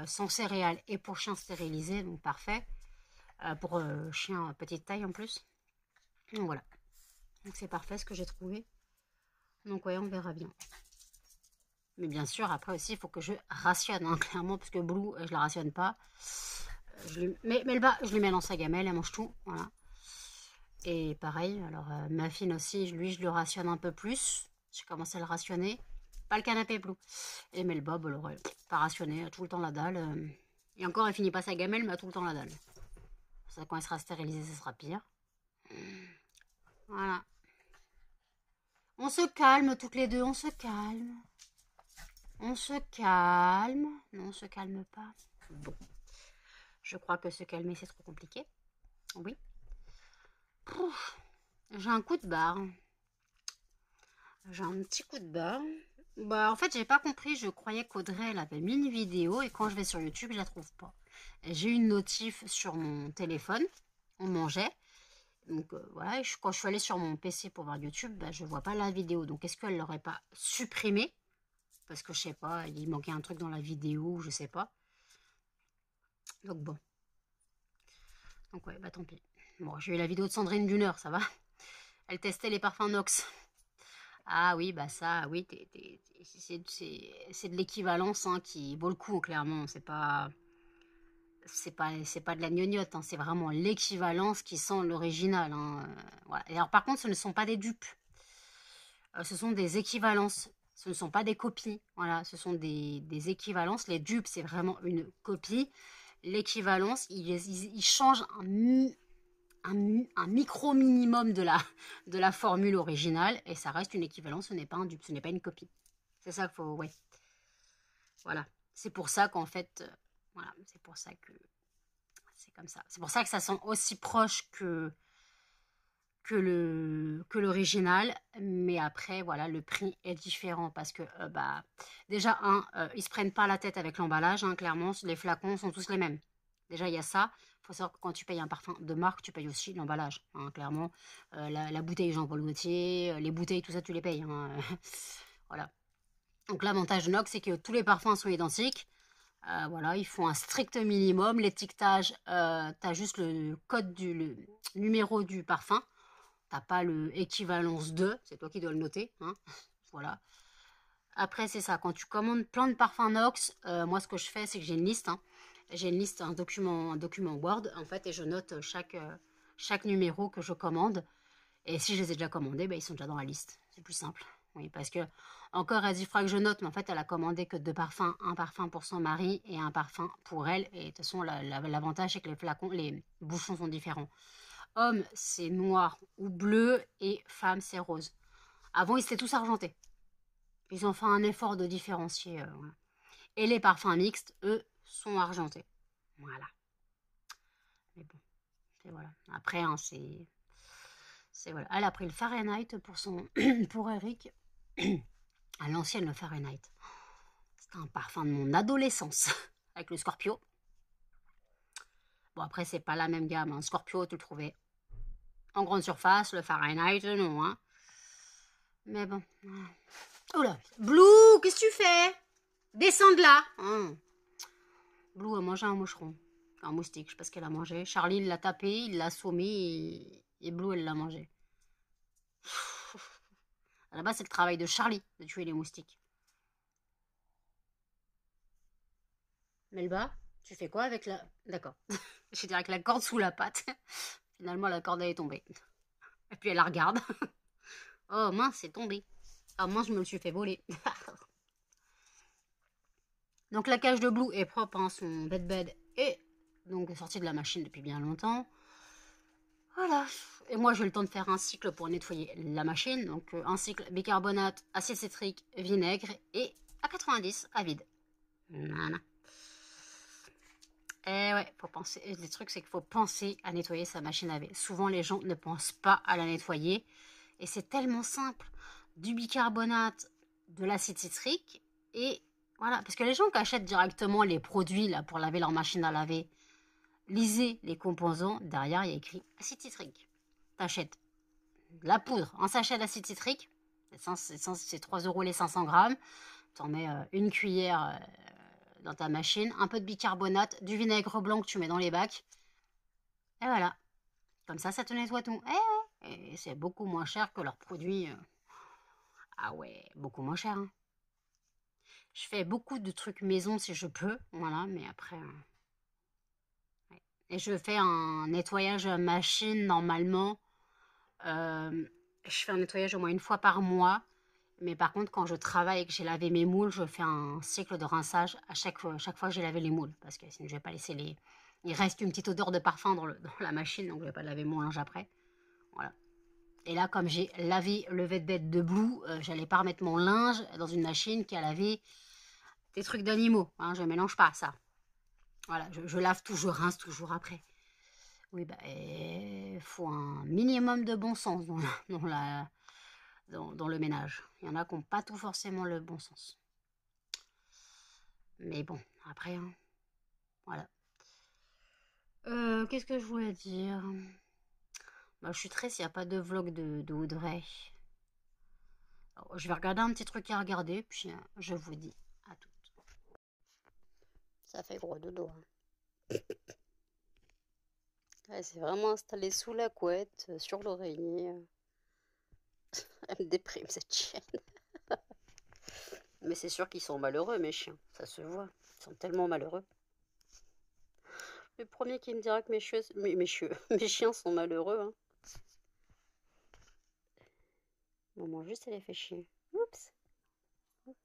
Sans céréales et pour chien stérilisé. Donc, parfait. Pour chien petite taille en plus. Donc, voilà. Donc, c'est parfait ce que j'ai trouvé. Donc, ouais, on verra bien. Mais bien sûr, après aussi, il faut que je rationne, hein, clairement, parce que Blue, je la rationne pas. Mais Melba, je lui mets dans sa gamelle, elle mange tout, voilà. Et pareil, alors Muffin aussi, lui, je le rationne un peu plus. J'ai commencé à le rationner. Pas le canapé Blue. Et Melba, alors, pas rationné, tout le temps la dalle. Et encore, elle finit pas sa gamelle, mais a tout le temps la dalle. Ça, quand elle sera stérilisée, ça sera pire. Voilà. On se calme toutes les deux, on se calme. On se calme. Non, on se calme pas. Bon. Je crois que se calmer, c'est trop compliqué. Oui. J'ai un coup de barre. J'ai un petit coup de barre. Bah, en fait, j'ai pas compris. Je croyais qu'Audrey, elle avait mis une vidéo et quand je vais sur YouTube, je la trouve pas. J'ai une notif sur mon téléphone. On mangeait. Donc, voilà. Quand je suis allée sur mon PC pour voir YouTube, bah, je vois pas la vidéo. Donc, est-ce qu'elle l'aurait pas supprimée? Parce que je sais pas, il manquait un truc dans la vidéo, je sais pas. Donc bon. Donc ouais, bah tant pis. Bon, j'ai eu la vidéo de Sandrine d'une heure, ça va. Elle testait les parfums Nox. Ah oui, bah ça, oui, c'est de l'équivalence hein, qui vaut le coup, clairement. C'est pas de la gnognotte, hein, c'est vraiment l'équivalence qui sent l'original. Hein, voilà. Et alors par contre, ce ne sont pas des dupes. Ce sont des équivalences. Ce ne sont pas des copies. Voilà, ce sont des équivalences. Les dupes, c'est vraiment une copie. L'équivalence, il change un micro minimum de la formule originale et ça reste une équivalence, ce n'est pas un dupe, ce n'est pas une copie. C'est ça qu'il faut, ouais. Voilà. C'est pour ça qu'en fait, voilà, c'est pour ça que c'est comme ça. C'est pour ça que ça sent aussi proche que l'original, mais après, voilà, le prix est différent parce que, bah, déjà, ils se prennent pas la tête avec l'emballage, hein, clairement, les flacons sont tous les mêmes. Déjà, il y a ça. Il faut savoir que quand tu payes un parfum de marque, tu payes aussi l'emballage, hein, clairement. La bouteille Jean-Paul Gaultier, les bouteilles, tout ça, tu les payes. Hein. Voilà. Donc, l'avantage de Nox, c'est que tous les parfums sont identiques. Voilà, ils font un strict minimum. L'étiquetage, tu as juste le code le numéro du parfum. T'as pas le équivalence de, c'est toi qui dois le noter. Hein. Voilà. Après, c'est ça. Quand tu commandes plein de parfums Nox, moi, ce que je fais, c'est que j'ai une liste. Hein. J'ai une liste, un document Word, en fait, et je note chaque numéro que je commande. Et si je les ai déjà commandés, ben, ils sont déjà dans la liste. C'est plus simple. Oui, parce que, encore, elle dit, il faudra que je note, mais en fait, elle a commandé que 2 parfums. Un parfum pour son mari et un parfum pour elle. Et de toute façon, l'avantage, c'est que les flacons, les bouchons sont différents. Homme, c'est noir ou bleu et femme, c'est rose. Avant, ils étaient tous argentés. Ils ont fait un effort de différencier. Voilà. Et les parfums mixtes, eux, sont argentés. Voilà. Mais bon, c'est voilà. Après, hein, c'est voilà. Elle a pris le Fahrenheit pour Eric. À l'ancienne, le Fahrenheit. C'était un parfum de mon adolescence. Avec le Scorpio. Bon, après, c'est pas la même gamme. Hein. Scorpio, tu le trouvais en grande surface. Le Fahrenheit, non. Hein. Mais bon. Oh là, Blue, qu'est-ce que tu fais? Descends de là. Blue a mangé un moucheron. Un moustique, je sais pas ce qu'elle a mangé. Charlie, il l'a tapé, il l'a assommé et Blue, elle l'a mangé. À la base, c'est le travail de Charlie de tuer les moustiques. Melba, tu fais quoi avec la... D'accord. Je dirais avec la corde sous la patte. Finalement, la corde, elle est tombée. Et puis, elle la regarde. Oh mince, c'est tombé. Ah mince, je me le suis fait voler. Donc la cage de Blue est propre, hein, son bed est donc sorti de la machine depuis bien longtemps. Voilà. Et moi j'ai le temps de faire un cycle pour nettoyer la machine. Donc un cycle bicarbonate, acide citrique, vinaigre et à 90 à vide. Voilà. Et ouais, faut penser. Le truc c'est qu'il faut penser à nettoyer sa machine à laver. Souvent les gens ne pensent pas à la nettoyer. Et c'est tellement simple. Du bicarbonate, de l'acide citrique et voilà, parce que les gens qui achètent directement les produits là pour laver leur machine à laver, lisez les composants. Derrière, il y a écrit acide citrique. T'achètes de la poudre, un sachet d'acide citrique. C'est 3 € les 500 grammes. T'en mets une cuillère dans ta machine. Un peu de bicarbonate, du vinaigre blanc que tu mets dans les bacs. Et voilà. Comme ça te nettoie tout. Et c'est beaucoup moins cher que leurs produits. Ah ouais, beaucoup moins cher. Hein. Je fais beaucoup de trucs maison si je peux, voilà, mais après... ouais. Et je fais un nettoyage machine normalement. Je fais un nettoyage au moins une fois par mois. Mais par contre, quand je travaille et que j'ai lavé mes moules, je fais un cycle de rinçage à chaque fois que j'ai lavé les moules. Parce que sinon, je vais pas laisser les... Il reste une petite odeur de parfum dans la machine, donc je vais pas laver mon linge après. Voilà. Et là, comme j'ai lavé le vêtement de Blue, j'allais pas remettre mon linge dans une machine qui a lavé des trucs d'animaux. Hein, je mélange pas ça. Voilà, je lave tout, je rince toujours après. Oui, bah, il faut un minimum de bon sens dans le ménage. Il y en a qui n'ont pas tout forcément le bon sens. Mais bon, après, hein, voilà. Qu'est-ce que je voulais dire? Bah, je suis triste, il n'y a pas de vlog de Audrey. Alors, je vais regarder un petit truc à regarder, puis je vous dis à toutes. Ça fait gros dodo. Hein. Elle s'est vraiment installée sous la couette, sur l'oreiller. Elle me déprime cette chienne. Mais c'est sûr qu'ils sont malheureux, mes chiens. Ça se voit. Ils sont tellement malheureux. Le premier qui me dira que mes chiens sont malheureux. Hein. Maman, juste, elle les fait chier. Oups. Oups.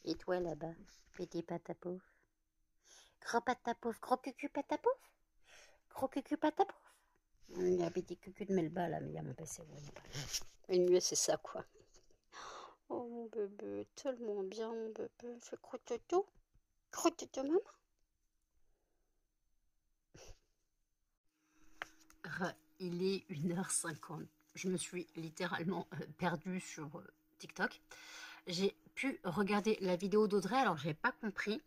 Et toi là-bas, petit patapouf. Gros patapouf, gros cucu patapouf. Gros cucu patapouf. Il y a un petit cucu de Melba là, mais il y a mon PC. Une mieux, c'est ça quoi. Oh mon bébé, tellement bien mon bébé. Fais crototo. Crototo maman. Il est 1h50. Je me suis littéralement perdue sur TikTok. J'ai pu regarder la vidéo d'Audrey, alors j'ai pas compris.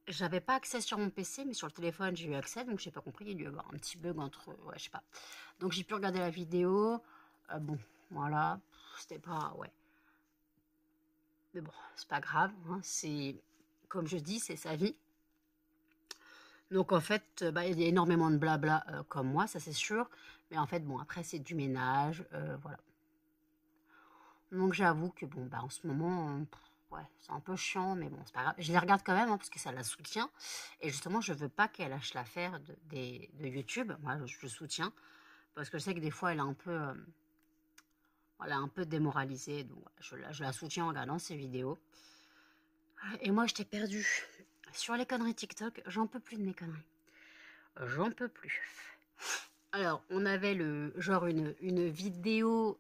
J'avais pas accès sur mon PC, mais sur le téléphone j'ai eu accès, donc j'ai pas compris. Il y a dû y avoir un petit bug entre. Ouais, je sais pas. Donc j'ai pu regarder la vidéo. Bon, voilà. C'était pas. Ouais. Mais bon, c'est pas grave. Hein. C'est. Comme je dis, c'est sa vie. Donc en fait, bah, il y a énormément de blabla comme moi, ça c'est sûr. Mais en fait, bon, après c'est du ménage, voilà. Donc j'avoue que bon, bah en ce moment, ouais, c'est un peu chiant, mais bon, c'est pas grave. Je les regarde quand même, hein, parce que ça la soutient. Et justement, je veux pas qu'elle lâche l'affaire de YouTube. Moi, je le soutiens. Parce que je sais que des fois, elle est un peu démoralisée. Donc je la soutiens en regardant ses vidéos. Et moi, je t'ai perdu. Sur les conneries TikTok, j'en peux plus de mes conneries. J'en peux plus. Alors, on avait une vidéo,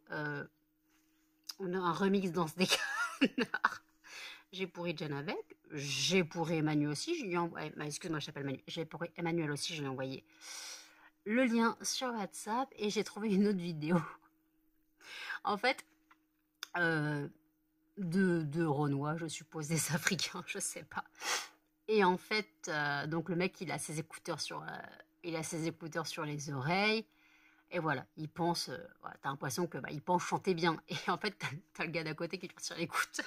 on a un remix dans ce canards. J'ai pourri Jen avec, j'ai pourri Emmanuel aussi, je lui ai envoyé, excuse-moi, je t'appelle Emmanuel, j'ai pourri Emmanuel aussi, je lui ai envoyé le lien sur WhatsApp et j'ai trouvé une autre vidéo. En fait, de Renois, je suppose, des Africains, je sais pas. Et en fait, donc le mec, il a ses écouteurs sur les oreilles. Et voilà, il pense, voilà, t'as l'impression que il pense chanter bien. Et en fait, t'as le gars d'à côté qui te tire l'écoute.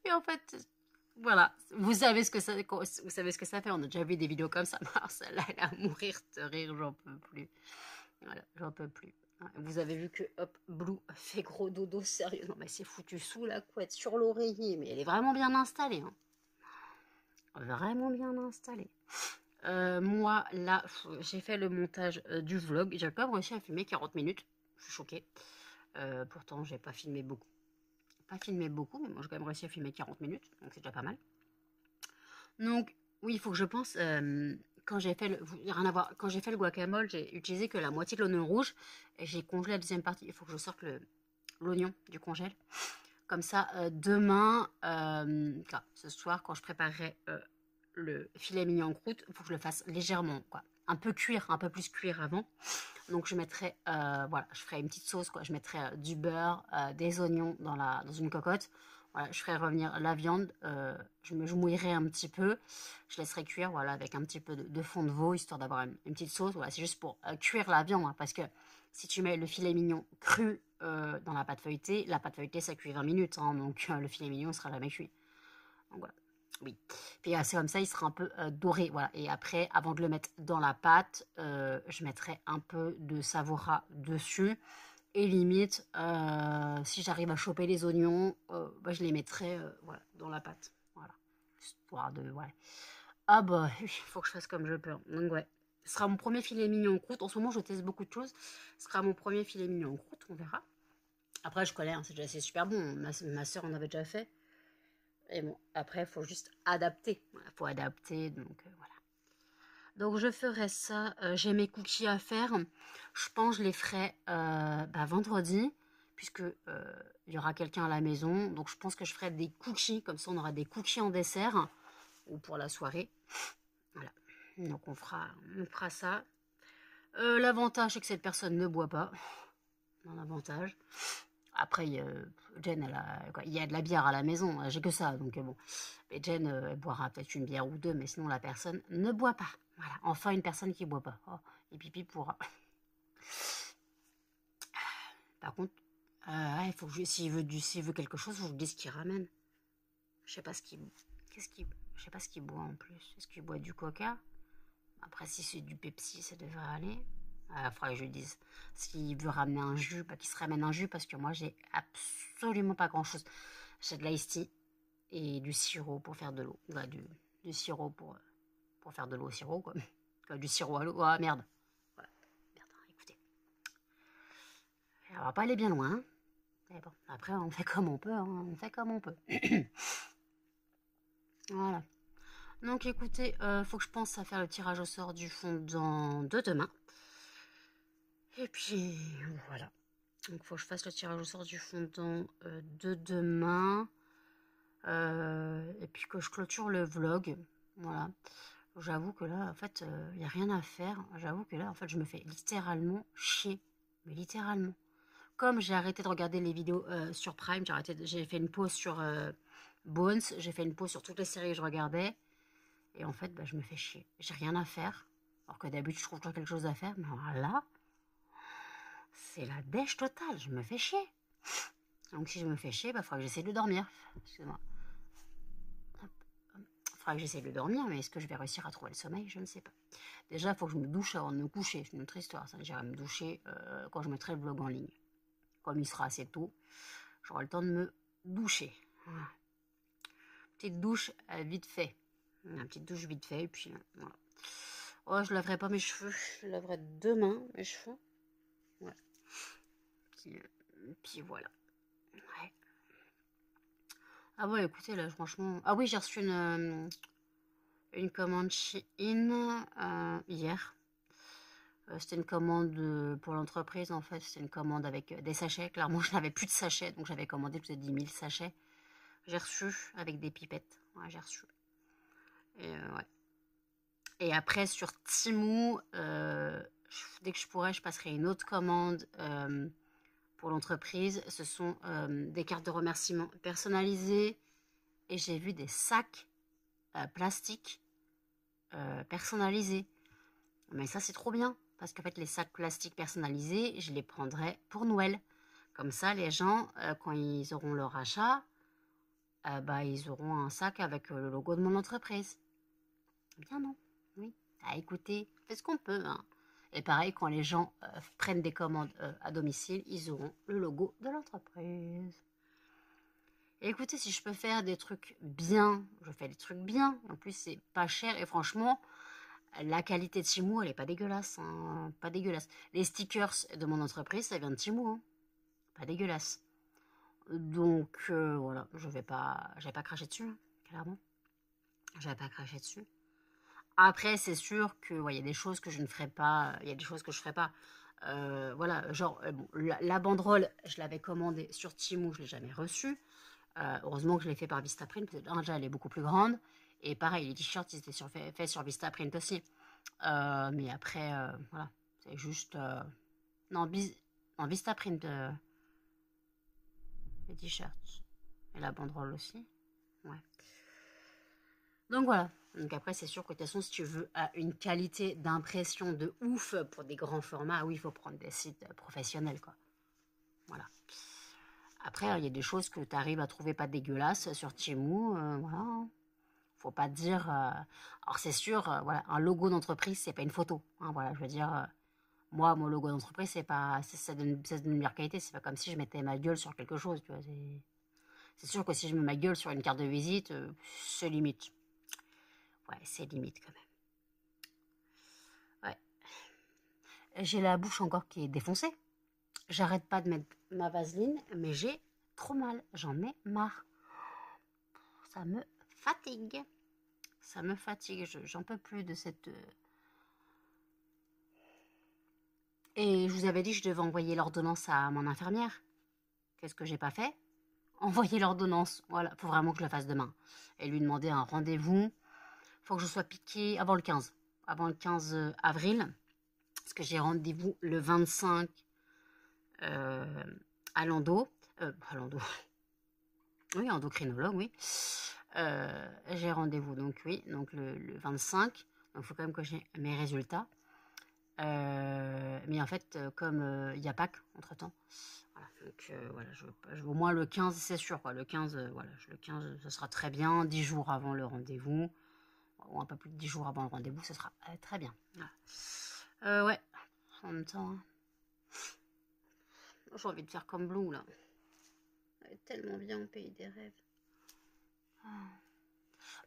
Et en fait, voilà, vous savez ce que ça fait. On a déjà vu des vidéos comme ça. Celle-là, elle a à mourir de rire, j'en peux plus. Voilà, j'en peux plus. Vous avez vu que, hop, Blue fait gros dodo, sérieux. Non, mais c'est foutu sous la couette, sur l'oreiller. Mais elle est vraiment bien installée. Hein. Vraiment bien installée. Moi, là, j'ai fait le montage du vlog. J'ai quand même réussi à filmer 40 minutes. Je suis choquée. Pourtant, j'ai pas filmé beaucoup. Mais moi, j'ai quand même réussi à filmer 40 minutes. Donc, c'est déjà pas mal. Donc, oui, il faut que je pense. Quand j'ai fait rien à voir. Quand j'ai fait le guacamole, j'ai utilisé que la moitié de l'oignon rouge. Et j'ai congelé la deuxième partie. Il faut que je sorte l'oignon du congèle. Comme ça, demain, ce soir, quand je préparerai le filet mignon en croûte, il faut que je le fasse légèrement, quoi. Un peu plus cuire avant. Donc je mettrai, voilà, je ferai une petite sauce, quoi. Je mettrai du beurre, des oignons dans une cocotte. Voilà, je ferai revenir la viande. Je mouillerai un petit peu. Je laisserai cuire, voilà, avec un petit peu de fond de veau, histoire d'avoir une petite sauce. Voilà, c'est juste pour cuire la viande, hein, parce que si tu mets le filet mignon cru dans la pâte feuilletée ça cuit 20 minutes, hein, donc le filet mignon sera jamais cuit. Donc voilà. Oui. Puis c'est comme ça, il sera un peu doré. Voilà. Et après, avant de le mettre dans la pâte, je mettrai un peu de savoura dessus. Et limite, si j'arrive à choper les oignons, je les mettrai voilà, dans la pâte. Voilà. Histoire de. Ouais. Ah bah, il faut que je fasse comme je peux. Donc ouais. Ce sera mon premier filet mignon en croûte. En ce moment, je teste beaucoup de choses. Ce sera mon premier filet mignon en croûte, on verra. Après, je connais, hein, c'est super bon. Ma soeur en avait déjà fait. Et bon, après, il faut juste adapter. Il faut adapter, donc voilà. Donc, je ferai ça. J'ai mes cookies à faire. Je pense que je les ferai vendredi, puisque il y aura quelqu'un à la maison. Donc, je pense que je ferai des cookies. Comme ça, on aura des cookies en dessert, ou pour la soirée. Voilà. Donc, on fera ça. L'avantage, c'est que cette personne ne boit pas. Un avantage. Après, Jen, il y a de la bière à la maison, j'ai que ça, donc bon. Mais Jen, elle boira peut-être une bière ou deux, mais sinon la personne ne boit pas. Voilà, enfin une personne qui ne boit pas. Oh, et pipi pourra. Par contre, il faut que s'il veut quelque chose, il faut que je dise qu'il ramène. Je sais pas ce qu'il... Je sais pas ce qu'il boit en plus. Est-ce qu'il boit du coca? Après, si c'est du Pepsi, ça devrait aller. Il faudrait que je lui dise. S'il veut ramener un jus, bah, qu'il se ramène un jus, parce que moi, j'ai absolument pas grand-chose. J'ai de l'ice tea et du sirop pour faire de l'eau. Ouais, du sirop pour faire de l'eau au sirop, quoi. Du sirop à l'eau. Ah, merde. Ouais, merde, écoutez. On va pas aller bien loin, hein. Mais bon, après, on fait comme on peut, hein. On fait comme on peut. Voilà. Donc, écoutez, faut que je pense à faire le tirage au sort du fondant de demain. Et puis, voilà. Donc, faut que je fasse le tirage au sort du fondant de demain. Et puis que je clôture le vlog. Voilà. J'avoue que là, en fait, il n'y a rien à faire. J'avoue que là, en fait, je me fais littéralement chier. Mais littéralement. Comme j'ai arrêté de regarder les vidéos sur Prime, j'ai fait une pause sur Bones, j'ai fait une pause sur toutes les séries que je regardais. Et en fait, bah, je me fais chier. J'ai rien à faire. Alors que d'habitude, je trouve toujours quelque chose à faire. Mais alors là, c'est la dèche totale. Je me fais chier. Donc si je me fais chier, bah, il faudra que j'essaie de dormir. Excusez-moi. Il faudra que j'essaie de dormir, mais est-ce que je vais réussir à trouver le sommeil? Je ne sais pas. Déjà, il faut que je me douche avant de me coucher. C'est une autre histoire. Ça, j'irai me doucher quand je mettrai le vlog en ligne. Comme il sera assez tôt, j'aurai le temps de me doucher. Voilà. Petite douche vite fait. Une petite douche vite fait, et puis voilà. Oh, je laverai pas mes cheveux. Je laverai demain mes cheveux. Ouais. Puis voilà. Ouais. Ah ouais, écoutez, là, franchement... Ah oui, j'ai reçu une commande Shein hier. C'était une commande pour l'entreprise, en fait. C'était une commande avec des sachets. Clairement, je n'avais plus de sachets, donc j'avais commandé plus de 10 000 sachets. J'ai reçu avec des pipettes. Ouais, j'ai reçu. Et ouais. Et après, sur Temu, dès que je pourrai, je passerai une autre commande pour l'entreprise. Ce sont des cartes de remerciement personnalisées. Et j'ai vu des sacs plastiques personnalisés. Mais ça, c'est trop bien. Parce qu'en fait, les sacs plastiques personnalisés, je les prendrai pour Noël. Comme ça, les gens, quand ils auront leur achat, bah, ils auront un sac avec le logo de mon entreprise. Bien, non? Oui. Ah, écoutez, on fait ce qu'on peut, hein. Et pareil, quand les gens prennent des commandes à domicile, ils auront le logo de l'entreprise. Et écoutez, si je peux faire des trucs bien, je fais des trucs bien. En plus, c'est pas cher. Et franchement, la qualité de Temu, elle est pas dégueulasse, hein. Pas dégueulasse. Les stickers de mon entreprise, ça vient de Temu, hein. Pas dégueulasse. Donc, voilà, j'avais pas craché dessus, hein, clairement. J'avais pas craché dessus. Après, c'est sûr que ouais, y a des choses que je ne ferai pas. Il y a des choses que je ferai pas. Voilà, genre, bon, la banderole, je l'avais commandée sur Temu, je l'ai jamais reçue. Heureusement que je l'ai fait par Vistaprint, parce que déjà, elle est beaucoup plus grande. Et pareil, les t-shirts, ils étaient faits sur Vistaprint aussi. Mais après, voilà, c'est juste... non, Vistaprint, les t-shirts. Et la banderole aussi. Ouais. Donc voilà. Donc après, c'est sûr que de toute façon, si tu veux une qualité d'impression de ouf pour des grands formats, oui, il faut prendre des sites professionnels, quoi. Voilà. Après, il y a des choses que tu arrives à trouver pas dégueulasses sur Temu, voilà. Faut pas dire... Alors c'est sûr, voilà, un logo d'entreprise, c'est pas une photo, hein, voilà, je veux dire... moi, mon logo d'entreprise, c'est pas... ça donne une meilleure qualité, c'est pas comme si je mettais ma gueule sur quelque chose, tu vois, c'est sûr que si je mets ma gueule sur une carte de visite, c'est limite. Ouais, c'est limite quand même. Ouais. J'ai la bouche encore qui est défoncée. J'arrête pas de mettre ma vaseline, mais j'ai trop mal. J'en ai marre. Ça me fatigue. Ça me fatigue. J'en peux plus de cette... Et je vous avais dit que je devais envoyer l'ordonnance à mon infirmière. Qu'est-ce que j'ai pas fait? Envoyer l'ordonnance. Voilà, faut vraiment que je le fasse demain. Et lui demander un rendez-vous. Faut que je sois piquée avant le 15. Avant le 15 avril. Parce que j'ai rendez-vous le 25 à l'endo. À l'endo. Oui, endocrinologue, oui. J'ai rendez-vous, donc oui, donc le 25. Donc il faut quand même que j'ai mes résultats. Mais en fait, comme il y a Pâques entre-temps, voilà, donc voilà, au moins le 15, c'est sûr, quoi. Le 15, voilà, le 15, ce sera très bien, 10 jours avant le rendez-vous, ou un peu plus de 10 jours avant le rendez-vous, ce sera très bien. Voilà. Ouais, en même temps, hein, j'ai envie de faire comme Blue, là. Elle est tellement bien au pays des rêves.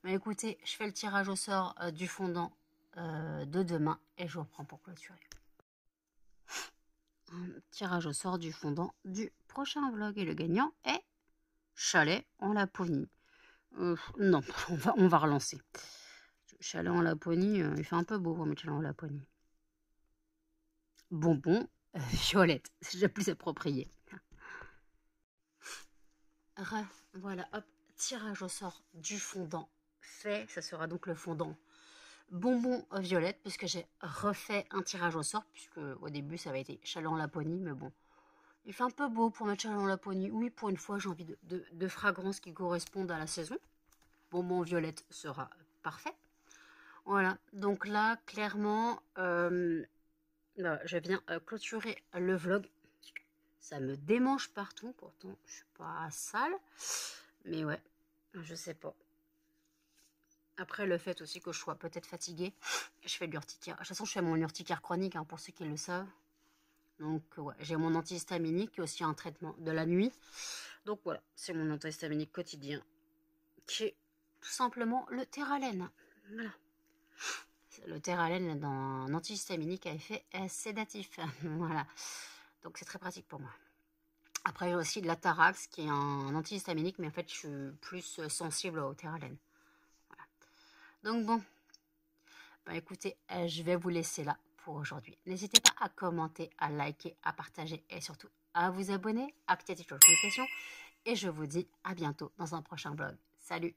Mais écoutez, je fais le tirage au sort du fondant de demain et je vous reprends pour clôturer. Un tirage au sort du fondant du prochain vlog et le gagnant est Chalet en Laponie. Non, on va relancer. Chalet en Laponie, il fait un peu beau pour mettre chalet en Laponie. Bonbon violette, c'est déjà plus approprié. Voilà, hop, tirage au sort du fondant fait. Ça sera donc le fondant bonbon violette, puisque j'ai refait un tirage au sort, puisque au début ça avait été chalet en Laponie, mais bon, il fait un peu beau pour mettre chalet en Laponie. Oui, pour une fois, j'ai envie de fragrances qui correspondent à la saison. Bonbon violette sera parfait. Voilà, donc là, clairement, je viens clôturer le vlog. Ça me démange partout, pourtant je suis pas sale, mais ouais, je sais pas. Après, le fait aussi que je sois peut-être fatiguée, je fais de l'urticaire. De toute façon, je fais mon urticaire chronique, hein, pour ceux qui le savent. Donc, ouais, j'ai mon antihistaminique qui est aussi un traitement de la nuit. Donc, voilà, c'est mon antihistaminique quotidien qui est tout simplement le Theralène. Voilà. Le Theralène est un antihistaminique à effet sédatif. Voilà. Donc, c'est très pratique pour moi. Après, j'ai aussi de la Tarax qui est un antihistaminique, mais en fait, je suis plus sensible au Theralène. Voilà. Donc, bon. Ben, écoutez, je vais vous laisser là pour aujourd'hui. N'hésitez pas à commenter, à liker, à partager et surtout à vous abonner, à activer les notifications. Et je vous dis à bientôt dans un prochain vlog. Salut!